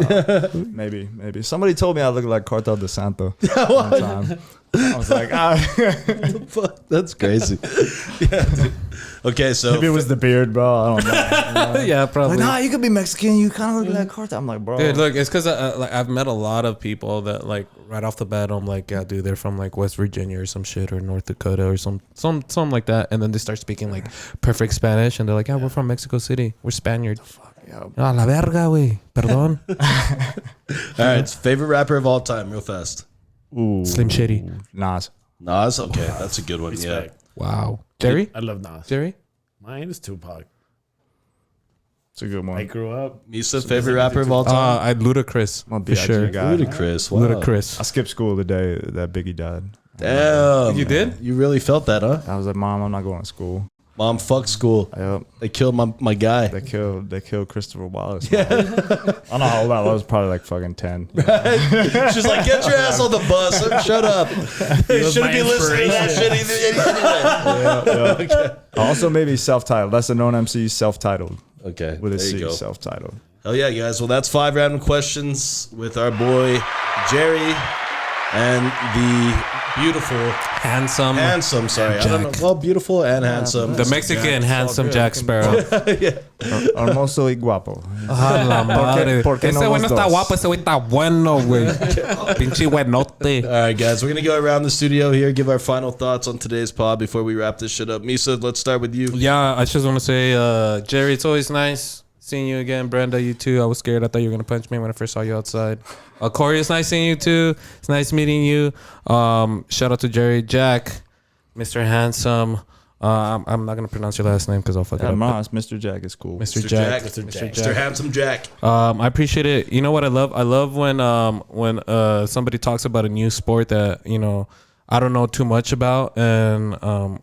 Maybe. Somebody told me I look like Cartel de Santo one time. I was like, That's crazy. Yeah, dude. Okay, so maybe it was the beard, bro. I don't know. Yeah, probably. Like, nah, you could be Mexican. You kind of look like Cartel. I'm like, bro. Dude, look, it's because like I've met a lot of people that like right off the bat I'm like, yeah, dude, they're from like West Virginia or some shit or North Dakota or something like that, and then they start speaking like perfect Spanish, and they're like, yeah, we're from Mexico City, we're Spaniard. Yeah. A la verga, güey. Perdón. all right, favorite rapper of all time, real fast. Ooh, Slim Shady. Nas. Nas. Okay, that's a good one. Yeah. Respect. Wow. Jerry? I love Nas. Jerry? Mine is Tupac. It's a good one. I grew up. Misa, favorite rapper of all time. I'd Ludacris I'm a for B.I.G. sure. guy. Ludacris. Wow. Ludacris. I skipped school the day that Biggie died. Damn. You did? You really felt that, huh? I was like, Mom, I'm not going to school. Mom, fuck school. Yep. They killed my guy. They killed Christopher Wallace. Yeah. I don't know how old I was. Probably like fucking 10. She's like, get your ass on the bus. Shut up. You shouldn't my be listening to that shit anyway. Yeah. Also, maybe self-titled. That's a known MC, self-titled Okay. with a there you C, go. self-titled. Hell yeah, guys. Well, that's 5 random questions with our boy Jerry. and the beautiful, Handsome. sorry. I don't know. Well, beautiful and handsome. The Mexican handsome Jack Sparrow. Hermoso y guapo. Ah, la madre. ¿Por qué Ese no güey los no está dos? guapo, ese güey está bueno, güey. Pinche buenote. All right, guys, we're going to go around the studio here, give our final thoughts on today's pod before we wrap this shit up. Misa, let's start with you. Yeah, I just want to say, Jerry, it's always nice seeing you again. Brenda, you too. I was scared. I thought you were going to punch me when I first saw you outside. Corey, it's nice seeing you too. It's nice meeting you. Shout out to Jerry. Jack, Mr. Handsome. I'm not going to pronounce your last name because I'll fuck it up. Mas, Mr. Jack is cool. Mr. Jack. Mr. Handsome Jack. I appreciate it. You know what I love? I love when somebody talks about a new sport that, you know, I don't know too much about, and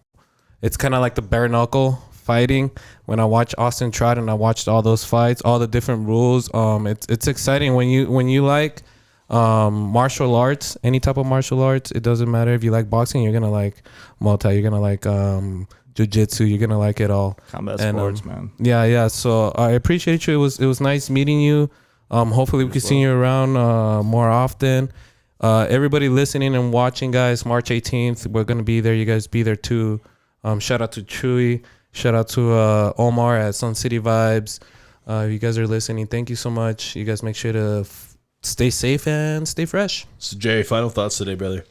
it's kind of like the bare knuckle fighting. When I watch Austin Trot and I watched all those fights, all the different rules, it's exciting when you like martial arts, any type of martial arts. It doesn't matter if you like boxing, you're gonna like Muay Thai, you're gonna like jiu-jitsu, you're gonna like it all. Combat And, sports, man. Yeah. So I appreciate you. It was nice meeting you. Hopefully we can see you around more often. Everybody listening and watching, guys, March 18th, we're gonna be there. You guys be there too. Shout out to Chewy. Shout out to Omar at Sun City Vibes. If you guys are listening, thank you so much. You guys make sure to stay safe and stay fresh. So, Jerry, final thoughts today, brother.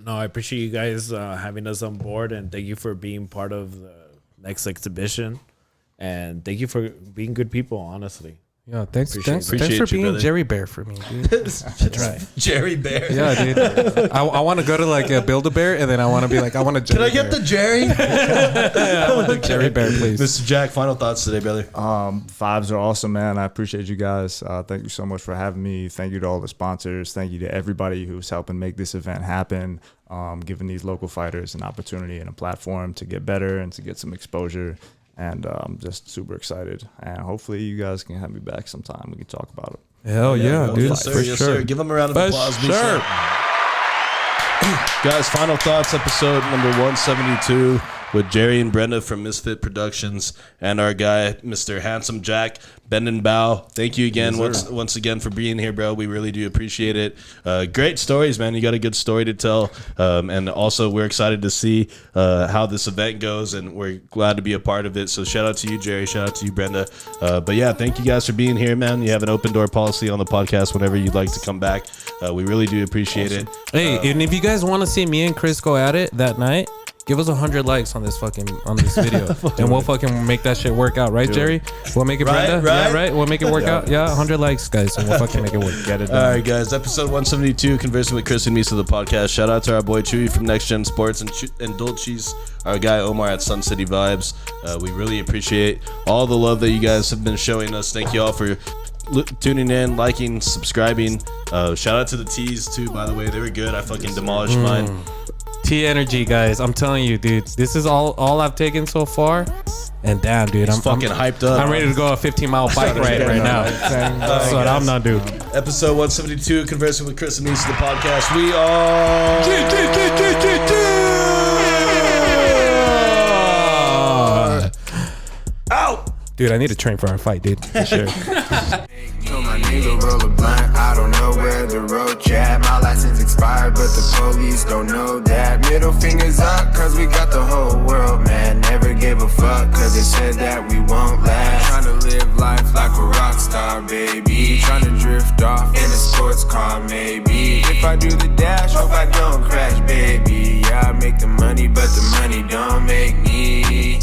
No, I appreciate you guys having us on board, and thank you for being part of the next exhibition. And thank you for being good people, honestly. Yeah, thanks Appreciate for you, being brother. Jerry Bear for me, dude. That's right. Jerry Bear. Yeah, dude. I want to go to like Build a Bear, and then I want to be like, I want a Jerry Can I get the Jerry? I want the Jerry Bear, please. Mr. Jack, final thoughts today, brother. Vibes are awesome, man. I appreciate you guys. Thank you so much for having me. Thank you to all the sponsors. Thank you to everybody who's helping make this event happen, giving these local fighters an opportunity and a platform to get better and to get some exposure. And I'm just super excited. And hopefully you guys can have me back sometime. We can talk about it. Hell yeah, dude. Yes, sir. For Yes, sure. sir. Give them a round of For applause. sure. Misa. Guys, final thoughts, episode number 172 with Jerry and Brenda from MSFT Productions and our guy, Mr. Handsome Jack, Bedenbaugh. Thank you again, once again, for being here, bro. We really do appreciate it. Great stories, man. You got a good story to tell. And also, we're excited to see how this event goes, and we're glad to be a part of it. So shout out to you, Jerry. Shout out to you, Brenda. But yeah, thank you guys for being here, man. You have an open door policy on the podcast whenever you'd like to come back. We really do appreciate it. Hey, and if you guys want to see me and Chris go at it that night, give us 100 likes on this video, and we'll fucking make that shit work out, right, Jerry? We'll make it, Brenda. Right? Yeah, right. We'll make it work out. Yeah, 100 likes, guys, and we'll fucking make it work. Get it done. All right, guys. Episode 172, conversing with Chris and Misa, the podcast. Shout out to our boy Chewy from Next Gen Sports and Dulce's, our guy Omar at Sun City Vibes. We really appreciate all the love that you guys have been showing us. Thank you all for tuning in, liking, subscribing. Shout out to the teas too, by the way. They were good. I fucking demolished mine. T Energy, guys. I'm telling you, dude. This is all I've taken so far. And damn, dude, I'm fucking hyped up. I'm ready to go a 15-mile bike ride right now. That's what I'm not doing. Episode 172, conversing with Chris and Misa, the podcast. We are out. Dude, I need to train for our fight, dude. For sure. Told my nigga roll a blunt, I don't know where the road at. My license expired, but the police don't know that. Middle fingers up, cause we got the whole world, man. Never gave a fuck, cause they said that we won't last. Tryna live life like a rock star, baby. Tryna drift off in a sports car, maybe. If I do the dash, hope I don't crash, baby. Yeah, I make the money, but the money don't make me.